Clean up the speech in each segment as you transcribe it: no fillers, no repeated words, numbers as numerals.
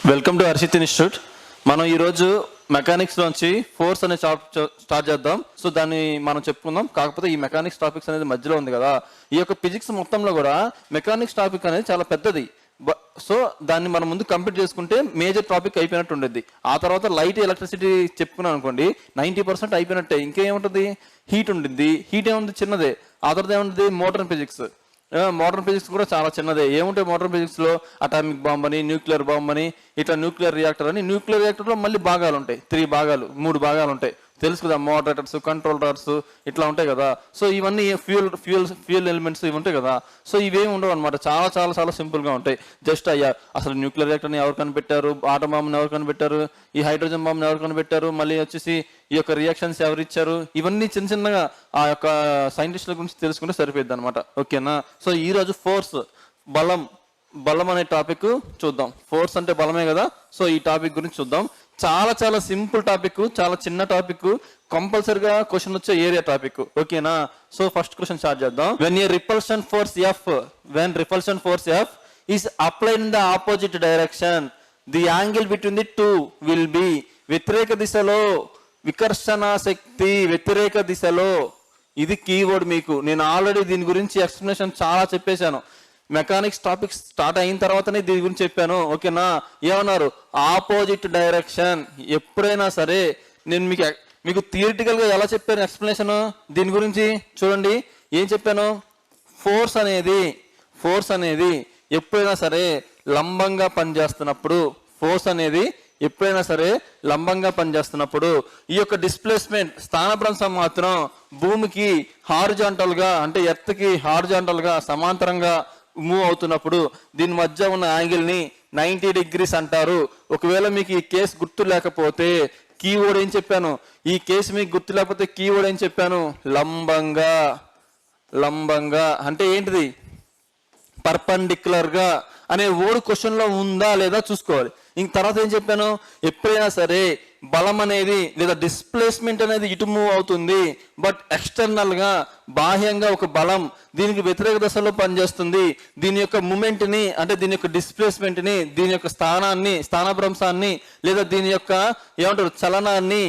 Welcome to Harshit institute. మనం ఈరోజు mechanics నుంచి ఫోర్స్ అనే స్టార్ట్ చేద్దాం. సో దాన్ని మనం చెప్పుకుందాం. కాకపోతే ఈ మెకానిక్స్ టాపిక్స్ అనేది మధ్యలో ఉంది కదా, ఈ యొక్క ఫిజిక్స్ మొత్తంలో కూడా మెకానిక్స్ టాపిక్ అనేది చాలా పెద్దది. సో దాన్ని మనం ముందు కంప్లీట్ చేసుకుంటే మేజర్ టాపిక్ అయిపోయినట్టు ఉండేది. ఆ తర్వాత లైట్ ఎలక్ట్రిసిటీ చెప్పుకున్నాం అనుకోండి, 90% అయిపోయినట్టే. ఇంకేముంటుంది? హీట్ ఉంటుంది. హీట్ ఏముంది? చిన్నదే. ఆ తర్వాత ఏముంటుంది? Modern physics. మోడర్న్ ఫిజిక్స్ కూడా చాలా చిన్నదే. ఏముంటాయి మోడర్న్ ఫిజిక్స్ లో? అటామిక్ బాంబ్ అని, న్యూక్లియర్ బాంబ్ అని, ఇట్లా న్యూక్లియర్ రియాక్టర్ అని. న్యూక్లియర్ రియాక్టర్ లో మళ్ళీ భాగాలు ఉంటాయి, 3 భాగాలు ఉంటాయి. తెలుసు కదా, మోడరేటర్స్, కంట్రోలర్స్ ఇట్లా ఉంటాయి కదా. సో ఇవన్నీ ఫ్యూయల్ ఎలిమెంట్స్ ఇవి ఉంటాయి కదా. సో ఇవేమి ఉండవు అనమాట. చాలా చాలా చాలా సింపుల్ గా ఉంటాయి. జస్ట్ అయ్యా అసలు న్యూక్లియర్ రియాక్టర్ని ఎవరు కనిపెట్టారు, ఆటం బాంబ్ని ఎవరు కనిపెట్టారు, ఈ హైడ్రోజన్ బాంబ్ని ఎవరు కనిపెట్టారు, మళ్ళీ వచ్చేసి ఈ యొక్క రియాక్షన్స్ ఎవరు ఇచ్చారు, ఇవన్నీ చిన్న చిన్నగా ఆ యొక్క సైంటిస్టుల గురించి తెలుసుకుంటే సరిపోద్ది అనమాట. ఓకేనా? సో ఈ రోజు ఫోర్స్, బలం అనే టాపిక్ చూద్దాం. ఫోర్స్ అంటే బలమే కదా. సో ఈ టాపిక్ గురించి చూద్దాం. చాలా చాలా సింపుల్ టాపిక్, చాలా చిన్న టాపిక్, కంపల్సరిగా క్వశ్చన్ వచ్చే ఏరియా టాపిక్. ఓకేనా? సో ఫస్ట్ క్వశ్చన్ స్టార్ట్ చేద్దాం. When repulsion force F is applied in the opposite direction, the angle between the two will be. వ్యతిరేక దిశలో వికర్షణ శక్తి, వ్యతిరేక దిశలో. ఇది కీవర్డ్. మీకు నేను ఆల్రెడీ దీని గురించి ఎక్స్ప్లెనేషన్ చాలా చెప్పేశాను. మెకానిక్స్ టాపిక్ స్టార్ట్ అయిన తర్వాతనే దీని గురించి చెప్పాను. ఓకేనా? ఏమన్నారు? Opposite direction. ఎప్పుడైనా సరే నేను మీకు థియరిటికల్ గా ఎలా చెప్పాను ఎక్స్ప్లెనేషన్ దీని గురించి చూడండి. ఏం చెప్పాను? ఫోర్స్ అనేది ఎప్పుడైనా సరే లంబంగా పనిచేస్తున్నప్పుడు, ఈ యొక్క డిస్ప్లేస్మెంట్, స్థానభ్రంశం మాత్రం భూమికి హారిజాంటల్ గా, అంటే ఎర్త్ కి హారిజాంటల్ గా సమాంతరంగా మూవ్ అవుతున్నప్పుడు దీని మధ్య ఉన్న యాంగిల్ ని 90 డిగ్రీస్ అంటారు. ఒకవేళ మీకు ఈ కేసు గుర్తు లేకపోతే కీవర్డ్ ఏం చెప్పాను? ఈ కేసు మీకు గుర్తు లేకపోతే కీవర్డ్ ఏం చెప్పాను? లంబంగా అంటే ఏంటిది? పర్పెండిక్యులర్ గా అనే వర్డ్ క్వశ్చన్ లో ఉందా లేదా చూసుకోవాలి. ఇంక తర్వాత ఏం చెప్పాను? ఎప్పుడైనా సరే బలం అనేది లేదా డిస్ప్లేస్మెంట్ అనేది ఇటు మూవ్ అవుతుంది, బట్ ఎక్స్టర్నల్ గా, బాహ్యంగా ఒక బలం దీనికి వ్యతిరేక దశలో పనిచేస్తుంది. దీని యొక్క మూమెంట్ ని, అంటే దీని యొక్క డిస్ప్లేస్మెంట్ ని, దీని యొక్క స్థానభ్రంశాన్ని లేదా దీని యొక్క ఏమంటారు చలనాన్ని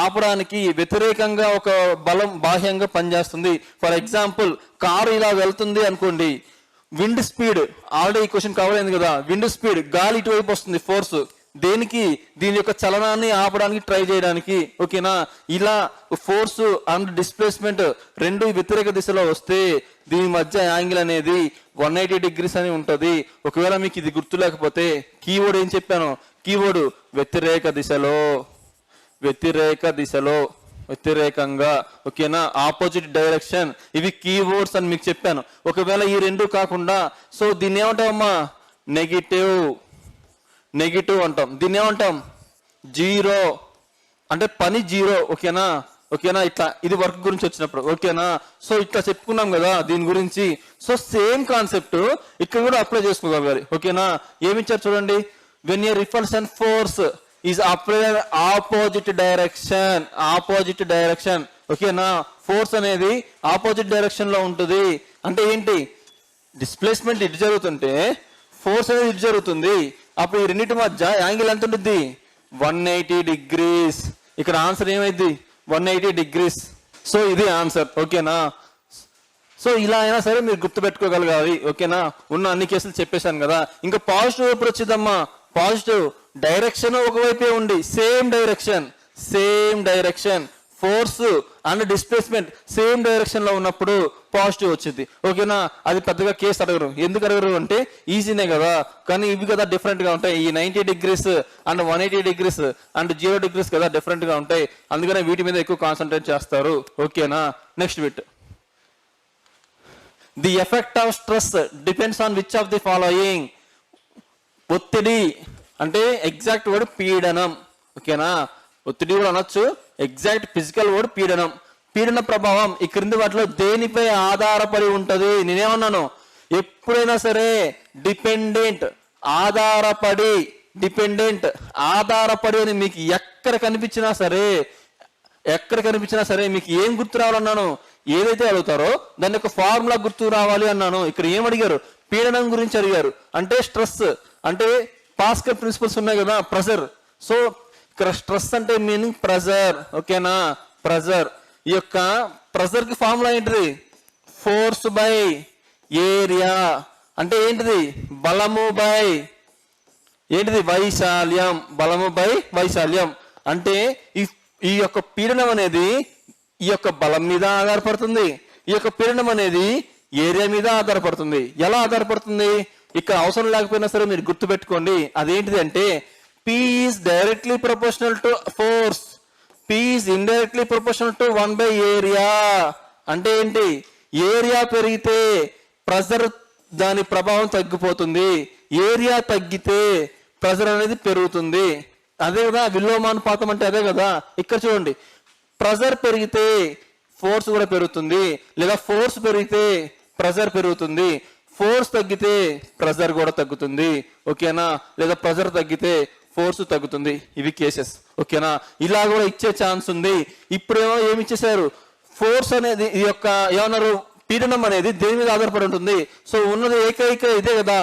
ఆపడానికి వ్యతిరేకంగా ఒక బలం బాహ్యంగా పనిచేస్తుంది. ఫర్ ఎగ్జాంపుల్, కారు ఇలా వెళ్తుంది అనుకోండి, విండ్ స్పీడ్, ఆల్రెడీ ఈ క్వశ్చన్ కవర్ అయింది కదా. విండ్ స్పీడ్, గాలి ఇటువైపు వస్తుంది. ఫోర్స్ దేనికి? దీని యొక్క చలనాన్ని ఆపడానికి, ట్రై చేయడానికి. ఓకేనా? ఇలా ఫోర్స్ అండ్ డిస్ప్లేస్మెంట్ రెండు వ్యతిరేక దిశలో వస్తే దీని మధ్య యాంగిల్ అనేది 180 డిగ్రీస్ అని ఉంటది. ఒకవేళ మీకు ఇది గుర్తు లేకపోతే కీవర్డ్ ఏం చెప్పాను? కీవర్డ్ వ్యతిరేక దిశలో, వ్యతిరేకంగా. ఓకేనా? Opposite direction. ఇవి కీవర్డ్స్ అని మీకు చెప్పాను. ఒకవేళ ఈ రెండు కాకుండా, సో దీన్ని ఏమంటామమ్మా? నెగిటివ్ అంటాం. దీన్ని ఏమంటాం? జీరో అంటే పని జీరో. ఓకేనా? ఇట్లా ఇది వర్క్ గురించి వచ్చినప్పుడు. ఓకేనా? సో ఇట్లా చెప్పుకున్నాం కదా దీని గురించి. సో సేమ్ కాన్సెప్ట్ ఇక్కడ కూడా అప్లై చేసుకోగలగాలి. ఓకేనా? ఏమిచ్చారు చూడండి. When repulsion force is applied opposite direction. ఓకేనా? ఫోర్స్ అనేది ఆపోజిట్ డైరెక్షన్ లో ఉంటుంది. అంటే ఏంటి? డిస్ప్లేస్మెంట్ ఇటు జరుగుతుంటే ఫోర్స్ అనేది ఇటు జరుగుతుంది. అప్పుడు ఈ రెండింటి మధ్య యాంగిల్ ఎంత ఉంటుంది? 180 డిగ్రీస్. ఇక్కడ ఆన్సర్ ఏమైంది? 180 డిగ్రీస్. సో ఇది ఆన్సర్. ఓకేనా? సో ఇలా అయినా సరే మీరు గుర్తుపెట్టుకోగలగాలి. ఓకేనా? ఉన్న అన్ని కేసులు చెప్పేశాను కదా. ఇంకా పాజిటివ్ ఎప్పుడు వచ్చిందమ్మా? పాజిటివ్ డైరెక్షన్ ఒకవైపే ఉండి, same direction, force and displacement same direction లో ఉన్నప్పుడు పాజిటివ్ వచ్చింది. ఓకేనా? అది పెద్దగా కేసు అడగరు. ఎందుకు అడగరు అంటే ఈజీనే కదా. కానీ ఇవి కదా డిఫరెంట్ గా ఉంటాయి. ఈ 90 degrees and 180 degrees and 0 degrees కదా డిఫరెంట్ గా ఉంటాయి. అందుకనే వీటి మీద ఎక్కువ కాన్సన్ట్రేట్ చేస్తారు. ఓకేనా? Next bit. The effect of stress depends on which of the following. ఒత్తిడి అంటే ఎగ్జాక్ట్ వర్డ్ పీడనం. ఓకేనా? ఒత్తిడి కూడా అనొచ్చు. ఎగ్జాక్ట్ ఫిజికల్ వర్డ్ పీడనం. పీడన ప్రభావం ఈ క్రింది వాటిలో దేనిపై ఆధారపడి ఉంటది? నేనేమన్నాను? ఎప్పుడైనా సరే డిపెండెంట్, ఆధారపడి అని మీకు ఎక్కడ కనిపించినా సరే మీకు ఏం గుర్తు రావాలన్నాను? ఏదైతే అడుగుతారో దాని యొక్క ఫార్ములా గుర్తు రావాలి అన్నాను. ఇక్కడ ఏం అడిగారు? పీడనం గురించి అడిగారు. అంటే స్ట్రెస్, అంటే పాస్కల్ ప్రిన్సిపల్స్ ఉన్నాయి కదా, ప్రెజర్. సో ఇక్కడ స్ట్రెస్ అంటే మీనింగ్ ప్రెజర్, ఓకేనా, ప్రెజర్. ఈ యొక్క ప్రెజర్ కి ఫార్ములా ఏంటిది? Force by area. అంటే ఏంటిది? బలము బై ఏంటిది? వైశాల్యం. బలము బై వైశాల్యం. అంటే ఈ యొక్క పీడనం అనేది ఈ యొక్క బలం మీద ఆధారపడుతుంది, ఈ యొక్క పీడనం అనేది ఏరియా మీద ఆధారపడుతుంది. ఎలా ఆధారపడుతుంది? ఇక్కడ అవసరం లేకపోయినా సరే మీరు గుర్తుపెట్టుకోండి. అదేంటిది అంటే P is directly proportional to force, P is indirectly proportional to 1 by area. అంటే ఏంటి? ఏరియా పెరిగితే ప్రెజర్ దాని ప్రభావం తగ్గిపోతుంది, ఏరియా తగ్గితే ప్రెజర్ అనేది పెరుగుతుంది. అదే కదా విలోమానుపాతం అంటే, అదే కదా. ఇక్కడ చూడండి, ప్రెజర్ పెరిగితే ఫోర్స్ కూడా పెరుగుతుంది, లేదా ఫోర్స్ పెరిగితే ప్రెజర్ పెరుగుతుంది, ఫోర్స్ తగ్గితే ప్రెజర్ కూడా తగ్గుతుంది, ఓకేనా, లేదా ప్రెజర్ తగ్గితే ఫోర్స్ తగ్గుతుంది. ఇవి కేసెస్, ఓకేనా. ఇలా కూడా ఇచ్చే ఛాన్స్ ఉంది. ఇప్పుడేమో ఏమి ఇచ్చేసారు? ఫోర్స్ అనేది ఈ యొక్క ఏమన్నారు, పీడనం అనేది దేని మీద ఆధారపడి ఉంటుంది. సో ఉన్నది ఏకైక ఇదే కదా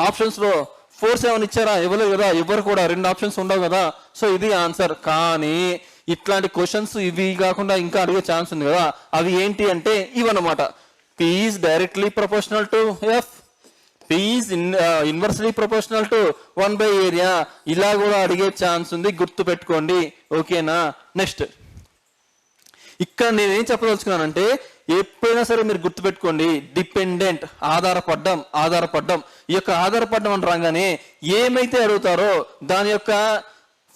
ఆప్షన్స్ లో. ఫోర్స్ ఏమైనా ఇచ్చారా? ఇవ్వలేదు కదా, ఎవరు కూడా. 2 ఆప్షన్స్ ఉండవు కదా. సో ఇది ఆన్సర్. కానీ ఇట్లాంటి క్వశ్చన్స్ ఇవి కాకుండా ఇంకా అడిగే ఛాన్స్ ఉంది కదా. అవి ఏంటి అంటే ఇవన్నమాట. P is directly proportional to F, P is inversely proportional to 1 by area. ఇలా కూడా అడిగే ఛాన్స్ ఉంది, గుర్తు పెట్టుకోండి, ఓకేనా. నెక్స్ట్ ఇక్కడ నేనేం చెప్పదలుచుకున్నానంటే, ఎప్పుడైనా సరే మీరు గుర్తుపెట్టుకోండి, డిపెండెంట్, ఆధారపడ్డం. ఈ యొక్క ఆధారపడ్డం అని రాగానే ఏమైతే అడుగుతారో దాని యొక్క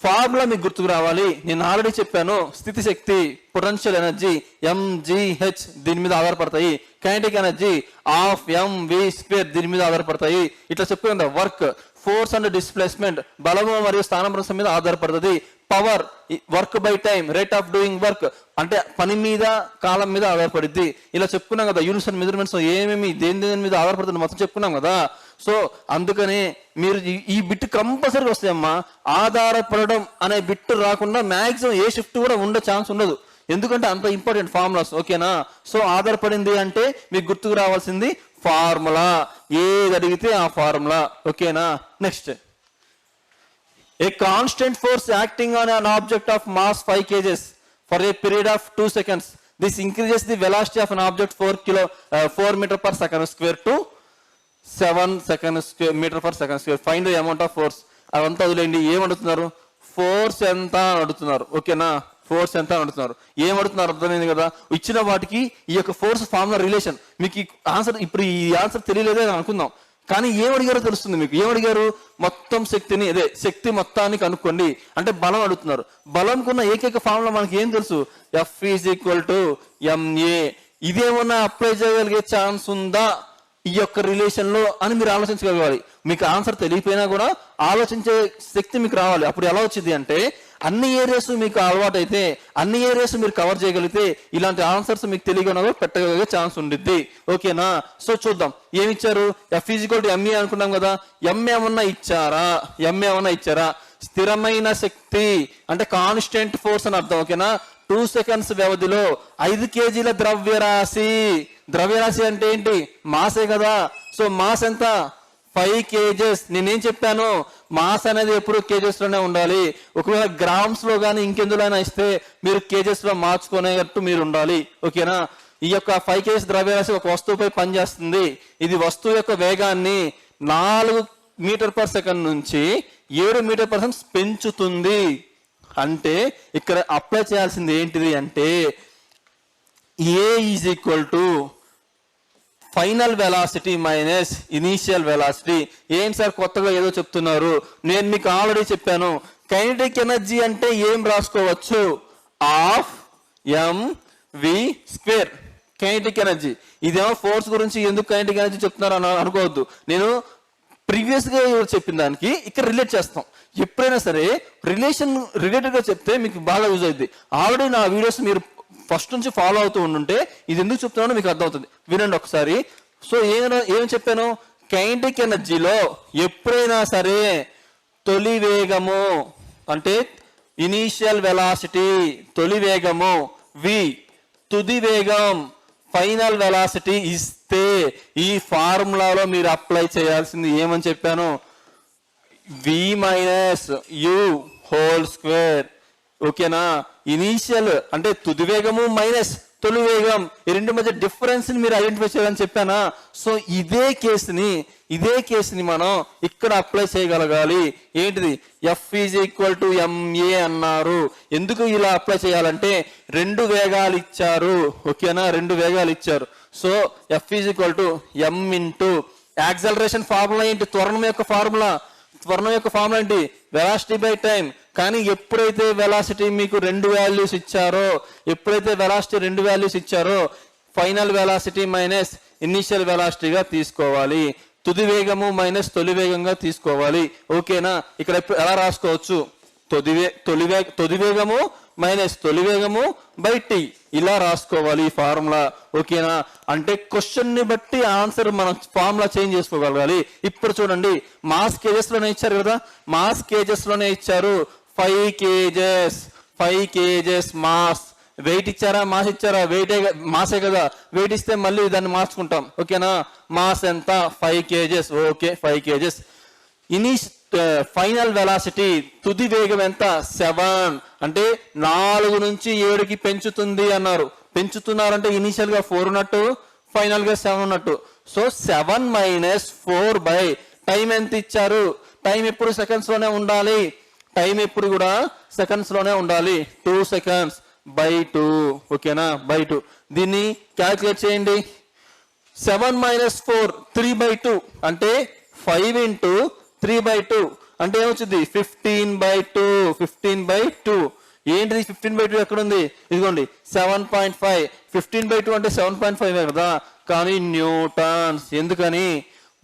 ఫార్ములా మీకు గుర్తుకు రావాలి. నేను ఆల్రెడీ చెప్పాను, స్థితి శక్తి, పొటెన్షియల్ ఎనర్జీ mgh దీని మీద ఆధారపడతాయి, కైనెటిక్ ఎనర్జీ ఆఫ్ mv² దీని మీద ఆధారపడతాయి. ఇట్లా చెప్పుకుందా. వర్క్, ఫోర్స్ అండ్ డిస్ప్లేస్మెంట్, బలము మరియు స్థానభ్రంశం మీద ఆధారపడుతుంది. Power, work by time, rate of doing work, అంటే పని మీద కాలం మీద ఆధారపడుద్ది. ఇలా చెప్పుకున్నాం కదా. యూనిట్స్ అండ్ మెజర్మెంట్స్ ఏమేమి దేని మీద ఆధారపడుతుంది మొత్తం చెప్పుకున్నాం కదా. సో అందుకని మీరు ఈ బిట్ కంపల్సరీగా వస్తాయమ్మా. ఆధారపడడం అనే బిట్ రాకుండా మాక్సిమం ఏ షిఫ్ట్ కూడా ఉండే ఛాన్స్ ఉండదు, ఎందుకంటే అంత ఇంపార్టెంట్ ఫార్ములాస్, ఓకేనా. సో ఆధారపడింది అంటే మీకు గుర్తుకు రావాల్సింది ఫార్ములా, ఏది అడిగితే ఆ ఫార్ములా, ఓకేనా. Next, a constant force acting on an object of mass 5 kg for a period of 2 seconds. This increases the velocity of an object 4 meter per second square to 7 meter per second square. Find the amount of force. అదంతా వదిలేండి. ఏమడుతున్నారు? Force ఎంత అని అడుగుతున్నారు, ఓకేనా. Force ఎంత అని అడుగుతున్నారు. ఏమడుతున్నారు అర్థమైంది కదా. ఇచ్చిన వాటికి ఈ యొక్క ఫోర్స్ ఫార్ములా రిలేషన్ మీకు ఆన్సర్, ఇప్పుడు ఈ ఆన్సర్ తెలియలేదే అని అనుకుందాం, కానీ ఏమడిగారో తెలుస్తుంది మీకు. ఏమడిగారు? మొత్తం శక్తిని, అదే శక్తి మొత్తాన్ని కనుక్కోండి అంటే బలం అడుగుతున్నారు. బలంకున్న ఏకైక ఫార్ములా మనకి ఏం తెలుసు? F = ma. ఇదేమన్నా అప్లై చేయగలిగే ఛాన్స్ ఉందా ఈ యొక్క రిలేషన్ లో అని మీరు ఆలోచించగలగాలి. మీకు ఆన్సర్ తెలియపోయినా కూడా ఆలోచించే శక్తి మీకు రావాలి. అప్పుడు ఎలా వచ్చింది అంటే, అన్ని ఏరియాస్ మీకు అలవాటు అయితే, అన్ని ఏరియాస్ మీరు కవర్ చేయగలిగితే ఇలాంటి ఆన్సర్స్ మీకు తెలియకుండా పెట్టగలిగే ఛాన్స్ ఉండిద్ది, ఓకేనా. సో చూద్దాం ఏమిచ్చారు. F = ma అనుకున్నాం కదా. m ఏమన్నా ఇచ్చారా? స్థిరమైన శక్తి అంటే కాన్స్టెంట్ ఫోర్స్ అని అర్థం, ఓకేనా. 2 seconds వ్యవధిలో 5 kgల ద్రవ్యరాశి అంటే ఏంటి? మాసే కదా. సో మాస్ ఎంత? 5 kgs. నేనేం చెప్పాను? మాస్ అనేది ఎప్పుడు కేజెస్ లోనే ఉండాలి. ఒకవేళ గ్రామ్స్ లో కానీ ఇంకెందులోనైనా ఇస్తే మీరు కేజెస్ లో మార్చుకునేటట్టు మీరు ఉండాలి, ఓకేనా. ఈ యొక్క 5 kgs ద్రవ్యరాశి ఒక వస్తువుపై పనిచేస్తుంది. ఇది వస్తువు యొక్క వేగాన్ని 4 మీటర్/సెకండ్ నుంచి 7 మీటర్/సెకండ్ పెంచుతుంది. అంటే ఇక్కడ అప్లై చేయాల్సింది ఏంటిది అంటే, A = final velocity minus initial velocity. ఏం సార్ కొత్తగా ఏదో చెప్తున్నారు? నేను మీకు ఆల్రెడీ చెప్పాను. కైనెటిక్ ఎనర్జీ అంటే ఏం రాసుకోవచ్చు? Of mv². Kinetic energy. ఇదేమో ఫోర్స్ గురించి ఎందుకు కైనెటిక్ ఎనర్జీ చెప్తున్నారు అని అనుకోవద్దు. నేను ప్రీవియస్ గా చెప్పిన దానికి ఇక్కడ రిలేట్ చేస్తాం. ఎప్పుడైనా సరే రిలేటెడ్ గా చెప్తే మీకు బాగా యూజ్ అవుతుంది. ఆల్రెడీ నా వీడియోస్ మీరు ఫస్ట్ నుంచి ఫాలో అవుతూ ఉండుంటే ఇది ఎందుకు చెప్తున్నానో మీకు అర్థమవుతుంది. వినండి ఒకసారి. సో ఏం చెప్పాను? కైనెటిక్ ఎనర్జీలో ఎప్పుడైనా సరే తొలి వేగము అంటే ఇనీషియల్ వెలాసిటీ, తొలి వేగము v, తుది వేగం ఫైనల్ వెలాసిటీ ఇస్తే ఈ ఫార్ములాలో మీరు అప్లై చేయాల్సింది ఏమని చెప్పాను? వి మైనస్ యు హోల్ స్క్వేర్. ఓకేనా? ఇనీషియల్ అంటే తుది వేగము మైనస్ తొలి వేగం, ఈ రెండు మధ్య డిఫరెన్స్ ని మీరు ఐడెంటిఫై చేయాలని చెప్పానా? సో ఇదే కేసుని మనం ఇక్కడ అప్లై చేయగలగాలి. ఏంటిది? F is equal to MA అన్నారు. ఎందుకు ఇలా అప్లై చేయాలంటే రెండు వేగాలు ఇచ్చారు. ఓకేనా? రెండు వేగాలు ఇచ్చారు. So F is equal to M into acceleration formula ఏంటి? త్వరణం యొక్క ఫార్ములా ఏంటి? Velocity by time. కానీ ఎప్పుడైతే వెలాసిటీ మీకు రెండు వాల్యూస్ ఇచ్చారో ఫైనల్ వెలాసిటీ మైనస్ ఇనిషియల్ వెలాసిటీగా తీసుకోవాలి. తుది వేగము మైనస్ తొలి వేగంగా తీసుకోవాలి. ఓకేనా? ఇక్కడ ఎలా రాసుకోవచ్చు? తొలి వేగము మైనస్ తొలి వేగము బై టీ, ఇలా రాసుకోవాలి ఈ ఫార్ములా. ఓకేనా? అంటే క్వశ్చన్ ని బట్టి ఆన్సర్ మనం ఫార్ములా చేంజ్ చేసుకోగలగాలి. ఇప్పుడు చూడండి, మాస్ కేజెస్ లోనే ఇచ్చారు కదా, మాస్ కేజెస్ లోనే ఇచ్చారు. 5 కేజెస్ మాస్. వెయిట్ ఇచ్చారా? మాస్ ఇచ్చారా? మాసే కదా. వెయిట్ ఇస్తే మళ్ళీ దాన్ని మార్చుకుంటాం. ఓకేనా? మాస్ ఎంత? 5 kgs. Okay, 5 kgs. Final velocity తుది వేగం ఎంత? 7. అంటే 4 నుంచి 7కి పెంచుతుంది అన్నారు. పెంచుతున్నారంటే ఇనీషియల్ గా 4 ఉన్నట్టు, ఫైనల్ గా 7 ఉన్నట్టు. సో 7 మైనస్ 4 బై టైం ఎంత ఇచ్చారు? టైం ఎప్పుడు సెకండ్స్ లోనే ఉండాలి. టైం ఎప్పుడు కూడా సెకండ్స్ లోనే ఉండాలి. 2 సెకండ్స్ బై 2. ఓకేనా? బై 2. దీన్ని క్యాల్కులేట్ చేయండి. 7 మైనస్ 4 3/2 అంటే 5 ఇంటూ 3/2 అంటే ఏమొచ్చింది? 15/2. ఏంటిది 15/2? ఎక్కడుంది? ఇదిగోండి 7.5. 15/2 అంటే 7.5 కదా. కానీ న్యూటన్స్. ఎందుకని?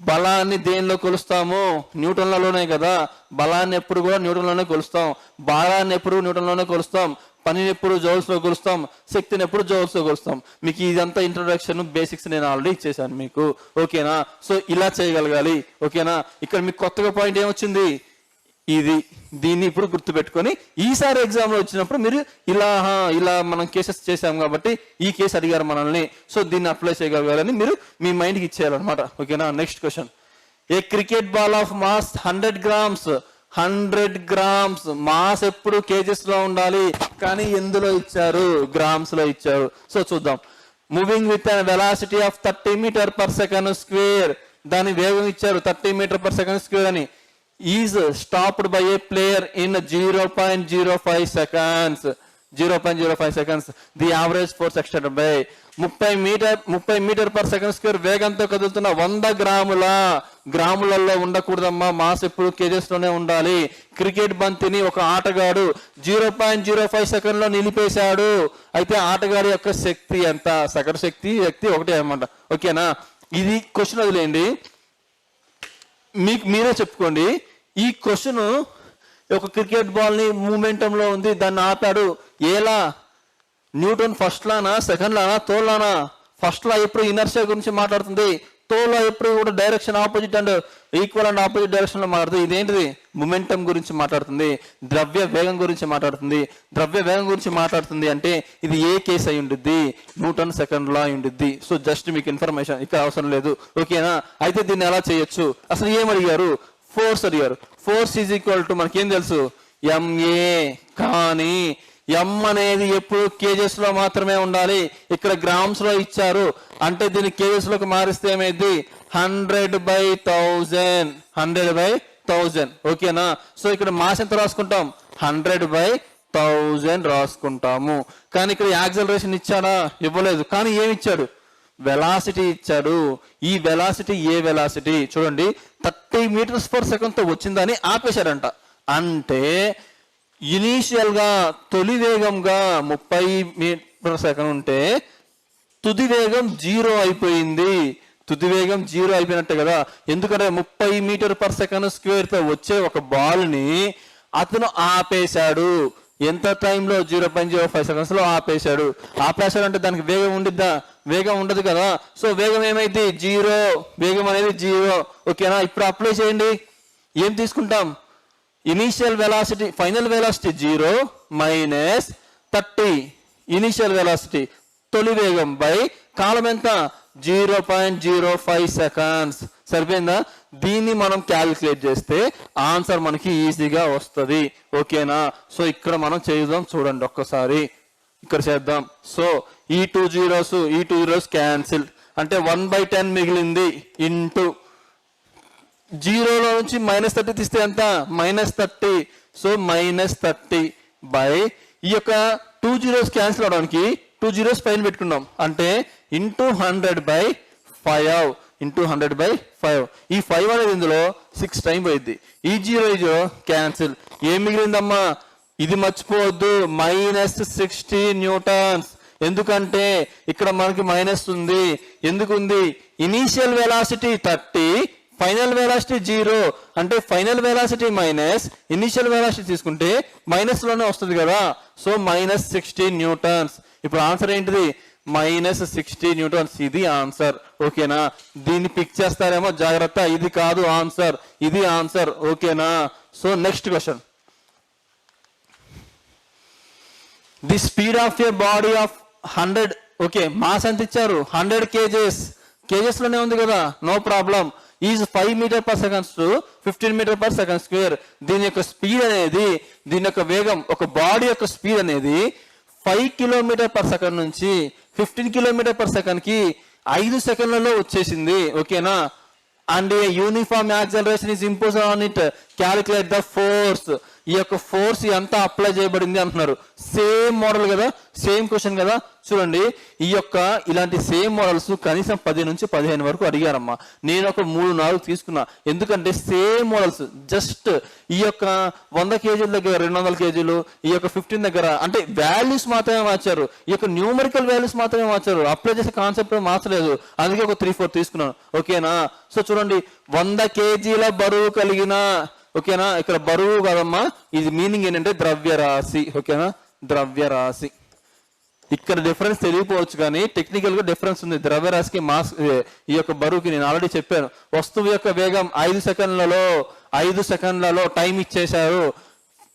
బలాన్ని దేనిలో కొలుస్తాము? న్యూటన్లలోనే కదా. బలాన్ని ఎప్పుడు కూడా న్యూటన్లోనే కొలుస్తాం, భారాన్ని ఎప్పుడు న్యూటన్లోనే కొలుస్తాం, పనిని ఎప్పుడు జౌల్స్ లో కొలుస్తాం, శక్తిని ఎప్పుడు జౌల్స్ లో కొలుస్తాం. మీకు ఇదంతా ఇంట్రొడక్షన్ బేసిక్స్ నేను ఆల్రెడీ ఇచ్చేసాను మీకు. ఓకేనా? సో ఇలా చేయగలగాలి. ఓకేనా? ఇక్కడ మీకు కొత్తగా పాయింట్ ఏమొచ్చింది? దీన్ని ఇప్పుడు గుర్తుపెట్టుకొని ఈసారి ఎగ్జామ్ లో వచ్చినప్పుడు మీరు ఇలా మనం కేసెస్ చేసాం కాబట్టి ఈ కేసు అడిగారు మనల్ని, సో దీన్ని అప్లై చేయగలగాలని మీరు మీ మైండ్కి ఇచ్చేయాలన్నమాట. ఓకేనా? Next question. A cricket ball of mass 100 grams. Mass ఎప్పుడు కేజెస్ లో ఉండాలి, కానీ ఎందులో ఇచ్చారు? గ్రామ్స్ లో ఇచ్చారు. సో చూద్దాం. Moving with an velocity of 30 metre per second square. దాని వేగం ఇచ్చారు 30 మీటర్ పర్ సెకండ్ స్క్వేర్ అని. Is stopped by a player in 0.05 seconds. The average force extended by 30 metre per second square వేగంతో కదులుతున్న 100 గ్రాములలో ఉండకూడదమ్మా. Mass ఎప్పుడు kgs లోనే ఉండాలి. Cricket బంతిని ఒక ఆటగాడు 0.05 సెకండ్ లో నిలిపేశాడు. అయితే ఆటగాడి యొక్క శక్తి ఎంత? సగటు శక్తి ఒకటే అన్నమాట. ఓకేనా? ఇది క్వశ్చన్ వదిలేయండి, మీకు మీరే చెప్పుకోండి. ఈ క్వశ్చన్ ఒక క్రికెట్ బాల్ ని మూమెంటం లో ఉంది, దాన్ని ఆపాడు. ఎలా? న్యూటన్ ఫస్ట్ లానా, సెకండ్ లానా, థర్డ్ లానా? ఫస్ట్ లా ఎప్పుడు ఇనర్షియా గురించి మాట్లాడుతుంది, థర్డ్ లా ఎప్పుడు కూడా direction opposite and equal and opposite direction లో మాట్లాడుతుంది. ఇదేంటిది? మొమెంటం గురించి మాట్లాడుతుంది, ద్రవ్య వేగం గురించి మాట్లాడుతుంది. అంటే ఇది ఏ కేసు అయి ఉండిద్ది? న్యూటన్ సెకండ్ లా అయి ఉండిద్ది. సో జస్ట్ మీకు ఇన్ఫర్మేషన్, ఇక్కడ అవసరం లేదు. ఓకేనా? అయితే దీన్ని ఎలా చేయొచ్చు? అసలు ఏం అడిగారు? ఫోర్స్ అడిగారు. ఫోర్స్ ఈజ్ ఈక్వల్ టు మనకేం తెలుసు? ఎంఏ. కానీ ఎం అనేది ఎప్పుడు కేజెస్ లో మాత్రమే ఉండాలి. ఇక్కడ గ్రామ్స్ లో ఇచ్చారు, అంటే దీన్ని కేజెస్ లోకి మారిస్తే ఏమైంది? 100/1000. ఓకేనా? సో ఇక్కడ మాస్ ఎంత రాసుకుంటాం? 100/1000 రాసుకుంటాము. కానీ ఇక్కడ యాక్సలరేషన్ ఇచ్చాడా? ఇవ్వలేదు. కానీ ఏమి ఇచ్చాడు? వెలాసిటీ ఇచ్చాడు. ఈ వెలాసిటీ ఏ వెలాసిటీ? చూడండి, 30 మీటర్స్ పర్ సెకండ్ తో వచ్చిందని ఆపేశాడంట. అంటే ఇనీషియల్ గా తొలి వేగంగా 30 మీటర్ సెకండ్ ఉంటే తుది వేగం 0 అయిపోయింది. తుది వేగం 0 అయిపోయినట్టే కదా. ఎందుకంటే 30 మీటర్ పర్ సెకండ్ స్క్వేర్ తో వచ్చే ఒక బాల్ ని అతను ఆపేశాడు. ఎంత టైంలో? 0.05 సెకండ్స్ లో ఆపేశాడు. అంటే దానికి వేగం ఉండిద్దా? వేగం ఉండదు కదా. సో వేగం ఏమైంది? 0. వేగం అనేది 0. ఓకేనా? ఇప్పుడు అప్లై చేయండి. ఏం తీసుకుంటాం? Initial velocity, final velocity 0 minus 30 initial velocity తొలి వేగం బై కాలం ఎంత? 0.05 సెకండ్స్. సరిపోయిందా? దీన్ని మనం క్యాలిక్యులేట్ చేస్తే ఆన్సర్ మనకి ఈజీగా వస్తుంది. ఓకేనా? సో ఇక్కడ మనం చేద్దాం, చూడండి ఒక్కసారి ఇక్కడ చేద్దాం. సో ఈ 2 zeros క్యాన్సిల్, అంటే 1/10 మిగిలింది ఇంటూ 0లో నుంచి -30 తీస్తే ఎంత? -30. సో -30 బై ఈ యొక్క 2 zeros క్యాన్సిల్ అవడానికి 2 zeros పైన పెట్టుకున్నాం, అంటే ఇంటూ 100/5 ఇంటూ 100/5. ఈ 5 అనేది ఇందులో 6 టైం పోయింది. ఈ 0 క్యాన్సిల్, ఏం మిగిలిందమ్మా? ఇది మర్చిపోవద్దు, -60 న్యూటన్స్. ఎందుకంటే ఇక్కడ మనకి మైనస్ ఉంది. ఎందుకు ఉంది? ఇనీషియల్ వెలాసిటీ 30, ఫైనల్ వెలాసిటీ 0, అంటే final velocity minus initial velocity తీసుకుంటే మైనస్ లోనే వస్తుంది కదా. So -60 Newton's. ఇప్పుడు ఆన్సర్ ఏంటిది? -60 న్యూటన్స్. ఇది ఆన్సర్. ఓకేనా? దీన్ని పిక్ చేస్తారేమో, జాగ్రత్త, ఇది కాదు ఆన్సర్, ఇది ఆన్సర్. ఓకేనా? So next question. The speed of a body of 100, okay, mass ఎంత ఇచ్చారు? 100 kgs లోనే ఉంది కదా, no problem. Is 5 m/s to 15 m/s². దీని యొక్క స్పీడ్ అనేది, దీని యొక్క వేగం, ఒక బాడీ యొక్క స్పీడ్ అనేది 5 km/s నుంచి 15 km/s కి 5 సెకండ్లలో వచ్చేసింది. ఓకేనా? And uniform acceleration is impose on it, calculate the force. ఈ యొక్క ఫోర్స్ ఎంత అప్లై చేయబడింది అంటున్నారు. సేమ్ మోడల్ కదా, సేమ్ క్వశ్చన్ కదా. చూడండి, ఈ యొక్క ఇలాంటి సేమ్ మోడల్స్ కనీసం 10 నుంచి 15 వరకు అడిగారమ్మా. నేను ఒక 3-4 తీసుకున్నా, ఎందుకంటే సేమ్ మోడల్స్. జస్ట్ ఈ యొక్క 100 kg దగ్గర 200 kg, ఈ యొక్క 15 దగ్గర, అంటే వాల్యూస్ మాత్రమే మార్చారు, ఈ యొక్క న్యూమరికల్ వాల్యూస్ మాత్రమే మార్చారు, అప్లై చేసే కాన్సెప్ట్ మార్చలేదు. అందుకే ఒక 3-4 తీసుకున్నాను. ఓకేనా? సో చూడండి, 100 kgల బరువు కలిగిన, ఓకేనా, ఇక్కడ బరువు కాదమ్మా, ఇది మీనింగ్ ఏంటంటే ద్రవ్యరాశి. ఓకేనా? ద్రవ్యరాశి. ఇక్కడ డిఫరెన్స్ తెలియపోవచ్చు, కానీ టెక్నికల్ గా డిఫరెన్స్ ఉంది. ద్రవ్యరాశికి మాస్, ఈ యొక్క బరువుకి నేను ఆల్రెడీ చెప్పాను. వస్తువు యొక్క వేగం 5 సెకండ్లలో టైం ఇచ్చేశారు.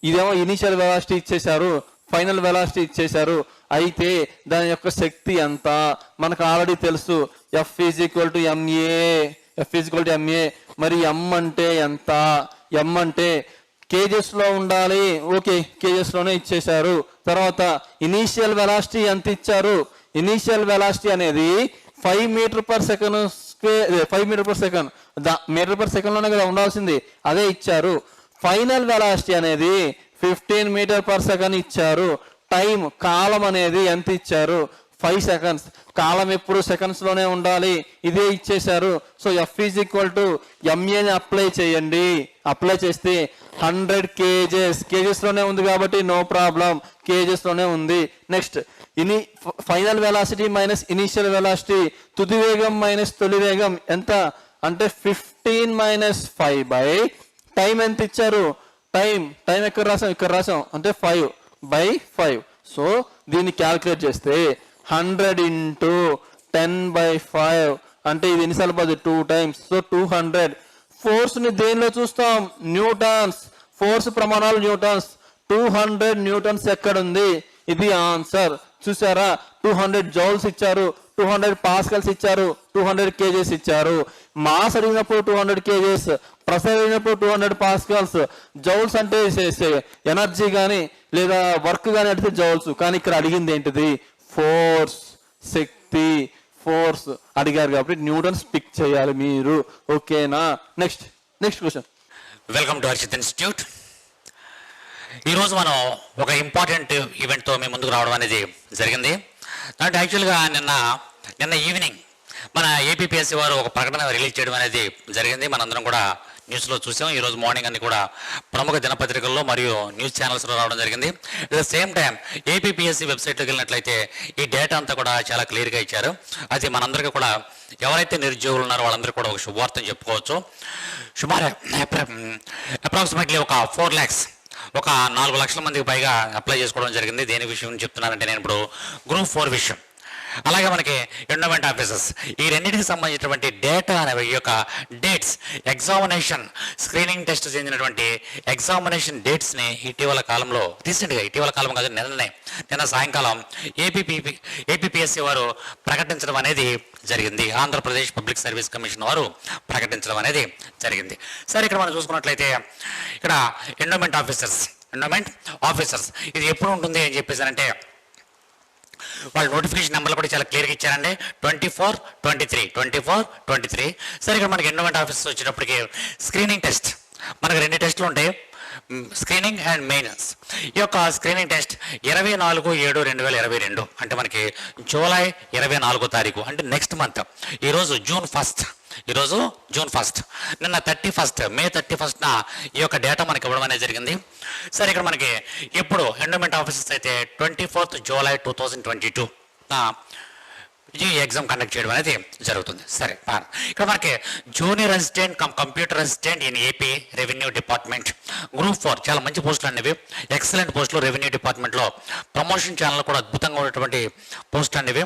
ఇదేమో ఇనిషియల్ వెలాసిటీ ఇచ్చేశారు, ఫైనల్ వెలాసిటీ ఇచ్చేశారు. అయితే దాని యొక్క శక్తి ఎంత మనకు ఆల్రెడీ తెలుసు. F = ma. మరి M అంటే ఎంత? M అంటే కేజెస్ లో ఉండాలి. ఓకే, కేజెస్ లోనే ఇచ్చేశారు. తర్వాత ఇనీషియల్ వెలాసిటీ ఎంత ఇచ్చారు? ఇనీషియల్ వెలాసిటీ అనేది 5 m/s², 5 m/s, మీటర్/సెకండ్ లోనే కదా ఉండాల్సింది, అదే ఇచ్చారు. ఫైనల్ వెలాసిటీ అనేది 15 m/s ఇచ్చారు. టైం, కాలం అనేది ఎంత ఇచ్చారు? 5 seconds. కాలం ఎప్పుడు సెకండ్స్ లోనే ఉండాలి, ఇదే ఇచ్చేశారు. సో F = ma ని అప్లై చేయండి. అప్లై చేస్తే 100 kgs లోనే ఉంది కాబట్టి నో ప్రాబ్లం, కేజెస్ లోనే ఉంది. Next, final velocity minus initial velocity, తుది వేగం మైనస్ తొలి వేగం ఎంత అంటే 15 - 5 టైం ఎంత ఇచ్చారు? టైం ఎక్కడ రాసాం? ఇక్కడ రాసాం, అంటే 5/5. సో దీన్ని క్యాల్కులేట్ చేస్తే 100 × 10/5, అంటే ఇది ఎన్నిసార్లు పోతుంది? 2 times. సో 200. ఫోర్స్ ని దేనిలో చూస్తాం? న్యూటన్స్. ఫోర్స్ ప్రమాణాలు న్యూటన్స్. 200 న్యూటన్స్ ఎక్కడుంది? ఇది ఆన్సర్. చూసారా? 200 జౌల్స్ ఇచ్చారు, 200 పాస్కల్స్ ఇచ్చారు, 200 kgs ఇచ్చారు. మాస్ అడిగినప్పుడు 200 kgs, ప్రెషర్ అడిగినప్పుడు 200 పాస్కల్స్. జౌల్స్ అంటే ఎనర్జీ కానీ లేదా వర్క్ కానీ అడిగితే జౌల్స్. కానీ ఇక్కడ అడిగింది ఏంటిది? ఫోర్స్, శక్తి, ఫోర్స్ అడిగారు కాబట్టి న్యూటన్స్ పిక్ చేయాలి మీరు. ఓకేనా? Next question. Welcome to Harshit institute. ఈరోజు మనం ఒక ఇంపార్టెంట్ ఈవెంట్తో మేము ముందుకు రావడం అనేది జరిగింది. అంటే యాక్చువల్గా నిన్న ఈవినింగ్ మన ఏపీపీఎస్సీ వారు ఒక ప్రకటన రిలీజ్ చేయడం అనేది జరిగింది. మనందరం కూడా న్యూస్లో చూసాం. ఈరోజు మార్నింగ్ అన్ని కూడా ప్రముఖ దినపత్రికల్లో మరియు న్యూస్ ఛానల్స్లో రావడం జరిగింది. At the same time APPSC వెబ్సైట్లోకి వెళ్ళినట్లయితే ఈ డేటా అంతా కూడా చాలా క్లియర్గా ఇచ్చారు. అది మనందరికీ కూడా, ఎవరైతే నిరుద్యోగులు ఉన్నారో వాళ్ళందరికీ కూడా ఒక శుభవార్తను చెప్పుకోవచ్చు. సుమారు అప్రాక్సిమేట్లీ ఒక 4 lakhs, ఒక 4 లక్షల మందికి పైగా అప్లై చేసుకోవడం జరిగింది. దేని విషయం చెప్తున్నానంటే, నేను ఇప్పుడు గ్రూప్ 4 విషయం. అలాగే మనకి ఎండోమెంట్ ఆఫీసర్స్, ఈ రెండింటికి సంబంధించినటువంటి డేటా అనేవి ఈ యొక్క డేట్స్, ఎగ్జామినేషన్ స్క్రీనింగ్ టెస్ట్ చెందినటువంటి ఎగ్జామినేషన్ డేట్స్ని ఇటీవల కాలంలో, రీసెంట్గా ఇటీవల కాలం కాదు, నిన్న సాయంకాలం ఏపీపీఎస్సీ వారు ప్రకటించడం అనేది జరిగింది. ఆంధ్రప్రదేశ్ పబ్లిక్ సర్వీస్ కమిషన్ వారు ప్రకటించడం అనేది జరిగింది. సరే, ఇక్కడ మనం చూసుకున్నట్లయితే ఇక్కడ ఎండోమెంట్ ఆఫీసర్స్ ఇది ఎప్పుడు ఉంటుంది అని చెప్పేసారంటే వాళ్ళ నోటిఫికేషన్ నెంబర్లు కూడా చాలా క్లియర్గా ఇచ్చారండి. 24-23. సరే, ఇక్కడ మనకి ఎండోమెంట్ ఆఫీసర్స్ వచ్చేటప్పటికి స్క్రీనింగ్ టెస్ట్ మనకు 2 టెస్టులు ఉంటాయి, స్క్రీనింగ్ అండ్ మెయిన్స్. ఈ యొక్క స్క్రీనింగ్ టెస్ట్ 24/7/2022 అంటే మనకి జూలై 24వ తారీఖు అంటే నెక్స్ట్ మంత్. ఈరోజు జూన్ 1, నిన్న 31 మే 31న ఈ యొక్క డేటా మనకి ఇవ్వడం అనేది జరిగింది. సరే, ఇక్కడ మనకి ఎప్పుడు ఎండోమెంట్ ఆఫీసర్స్ అయితే 24th జూలై 2022 ఈ ఎగ్జామ్ కండక్ట్ చేయడం అనేది జరుగుతుంది. సరే, ఇక్కడ మనకి junior assistant computer assistant in AP revenue department group 4 చాలా మంచి పోస్టులు అనేవి, ఎక్సలెంట్ పోస్టులు. రెవెన్యూ డిపార్ట్మెంట్లో ప్రమోషన్ ఛానల్ కూడా అద్భుతంగా ఉన్నటువంటి పోస్టులు అనేవి.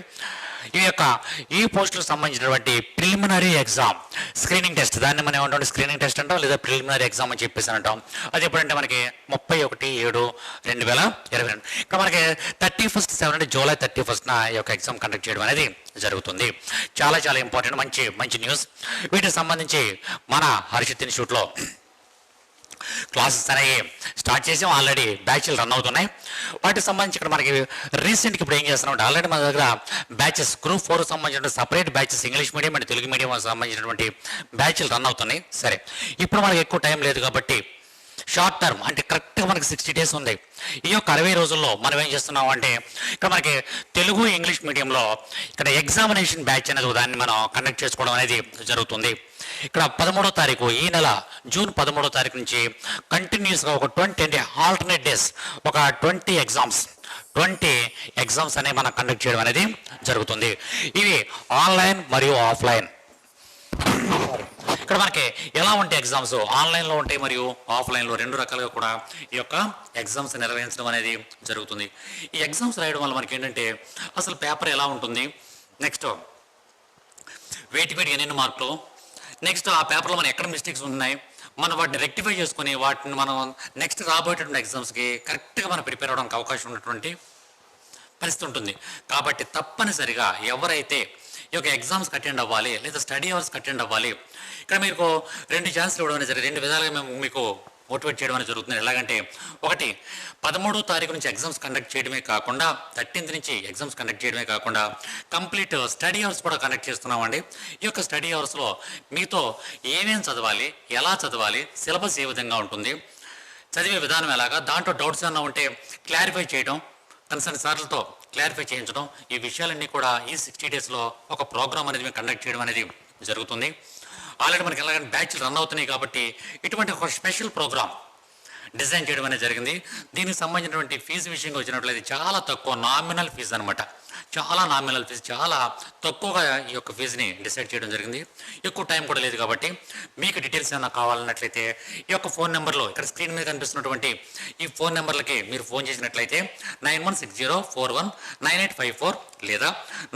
ఈ పోస్టులకు సంబంధించినటువంటి ప్రిలిమినరీ ఎగ్జామ్ స్క్రీనింగ్ టెస్ట్, దాన్ని మనం ఏమంటాం, స్క్రీనింగ్ టెస్ట్ అంటాం లేదా ప్రిలిమినరీ ఎగ్జామ్ అని చెప్పేసి అంటాం. అది ఎప్పుడంటే మనకి 31/7/2022 ఇక్కడ మనకి 31st అంటే జూలై 31న ఈ యొక్క ఎగ్జామ్ కండక్ట్ చేయడం అనేది జరుగుతుంది. చాలా చాలా ఇంపార్టెంట్, మంచి న్యూస్. వీటికి సంబంధించి మన హర్షిత్ ఇన్స్టిట్యూట్లో క్లాసెస్ అనేవి స్టార్ట్ చేసాం, ఆల్రెడీ బ్యాచ్లు రన్ అవుతున్నాయి. వాటికి సంబంధించి ఇక్కడ మనకి రీసెంట్గా ఇప్పుడు ఏం చేస్తున్నాం, ఆల్రెడీ మన దగ్గర బ్యాచెస్ గ్రూప్ 4 సంబంధించిన separate batches English medium and Telugu medium సంబంధించినటువంటి బ్యాచ్లు రన్ అవుతున్నాయి. సరే, ఇప్పుడు మనకి ఎక్కువ టైం లేదు కాబట్టి షార్ట్ టర్మ్ అంటే కరెక్ట్గా మనకి 60 days ఉంది. ఈ యొక్క 60 రోజుల్లో మనం ఏం చేస్తున్నాం అంటే ఇక్కడ మనకి తెలుగు ఇంగ్లీష్ మీడియంలో ఇక్కడ ఎగ్జామినేషన్ బ్యాచ్ అనేది దాన్ని మనం కండక్ట్ చేసుకోవడం అనేది జరుగుతుంది. ఇక్కడ 13వ తారీఖు ఈ నెల జూన్ 13వ తారీఖు నుంచి కంటిన్యూస్గా ఒక 20 అంటే ఆల్టర్నేట్ డేస్ ఒక 20 ఎగ్జామ్స్ అనేవి మనం కండక్ట్ చేయడం అనేది జరుగుతుంది. ఇవి ఆన్లైన్ మరియు ఆఫ్లైన్. ఇక్కడ మనకి ఎలా ఉంటాయి ఎగ్జామ్స్, ఆన్లైన్లో ఉంటాయి మరియు ఆఫ్లైన్లో 2 రకాలుగా కూడా ఈ యొక్క ఎగ్జామ్స్ నిర్వహించడం అనేది జరుగుతుంది. ఈ ఎగ్జామ్స్ రాయడం వల్ల మనకి ఏంటంటే అసలు పేపర్ ఎలా ఉంటుంది, నెక్స్ట్ వేటికి ఎన్ని మార్కులు, నెక్స్ట్ ఆ పేపర్లో మనం ఎక్కడ మిస్టేక్స్ ఉన్నాయి, మనం వాటిని రెక్టిఫై చేసుకుని వాటిని మనం నెక్స్ట్ రాబోయేటువంటి ఎగ్జామ్స్కి కరెక్ట్గా మనం ప్రిపేర్ అవ్వడానికి అవకాశం ఉన్నటువంటి పరిస్థితి ఉంటుంది. కాబట్టి తప్పనిసరిగా ఎవరైతే ఈ యొక్క ఎగ్జామ్స్కి అటెండ్ అవ్వాలి లేదా స్టడీ అవర్స్కి అటెండ్ అవ్వాలి, ఇక్కడ మీకు 2 ఛాన్సులు ఇవ్వడం అనేది 2 విధాలుగా మేము మీకు మోటివేట్ చేయడం అనేది జరుగుతుంది. ఎలాగంటే, ఒకటి 13వ తారీఖు నుంచి ఎగ్జామ్స్ కండక్ట్ చేయడమే కాకుండా 13th నుంచి ఎగ్జామ్స్ కండక్ట్ చేయడమే కాకుండా కంప్లీట్ స్టడీ అవర్స్ కూడా కండక్ట్ చేస్తున్నామండి. ఈ యొక్క స్టడీ అవర్స్లో మీతో ఏమేమి చదవాలి, ఎలా చదవాలి, సిలబస్ ఏ విధంగా ఉంటుంది, చదివే విధానం ఎలాగా, దాంట్లో డౌట్స్ ఏమైనా ఉంటే క్లారిఫై చేయడం, కన్సర్న్ సార్లతో క్లారిఫై చేయించడం, ఈ విషయాలన్నీ కూడా ఈ 60 daysలో ఒక ప్రోగ్రామ్ అనేది మేము కండక్ట్ చేయడం అనేది జరుగుతుంది. ఆల్రెడీ మనకి ఎలాగంటే బ్యాచ్లు రన్ అవుతున్నాయి కాబట్టి ఇటువంటి ఒక స్పెషల్ ప్రోగ్రామ్ డిజైన్ చేయడం అనేది జరిగింది. దీనికి సంబంధించినటువంటి ఫీజు విషయంగా వచ్చినట్లయితే చాలా తక్కువ, నామినల్ ఫీజు అనమాట. చాలా నామినల్ ఫీజు, చాలా తక్కువగా ఈ యొక్క ఫీజుని డిసైడ్ చేయడం జరిగింది. ఎక్కువ టైం కూడా లేదు కాబట్టి మీకు డీటెయిల్స్ ఏమైనా కావాలన్నట్లయితే ఈ యొక్క ఫోన్ నెంబర్లో ఇక్కడ స్క్రీన్ మీద కనిపిస్తున్నటువంటి ఈ ఫోన్ నెంబర్లకి మీరు ఫోన్ చేసినట్లయితే 9160419854 లేదా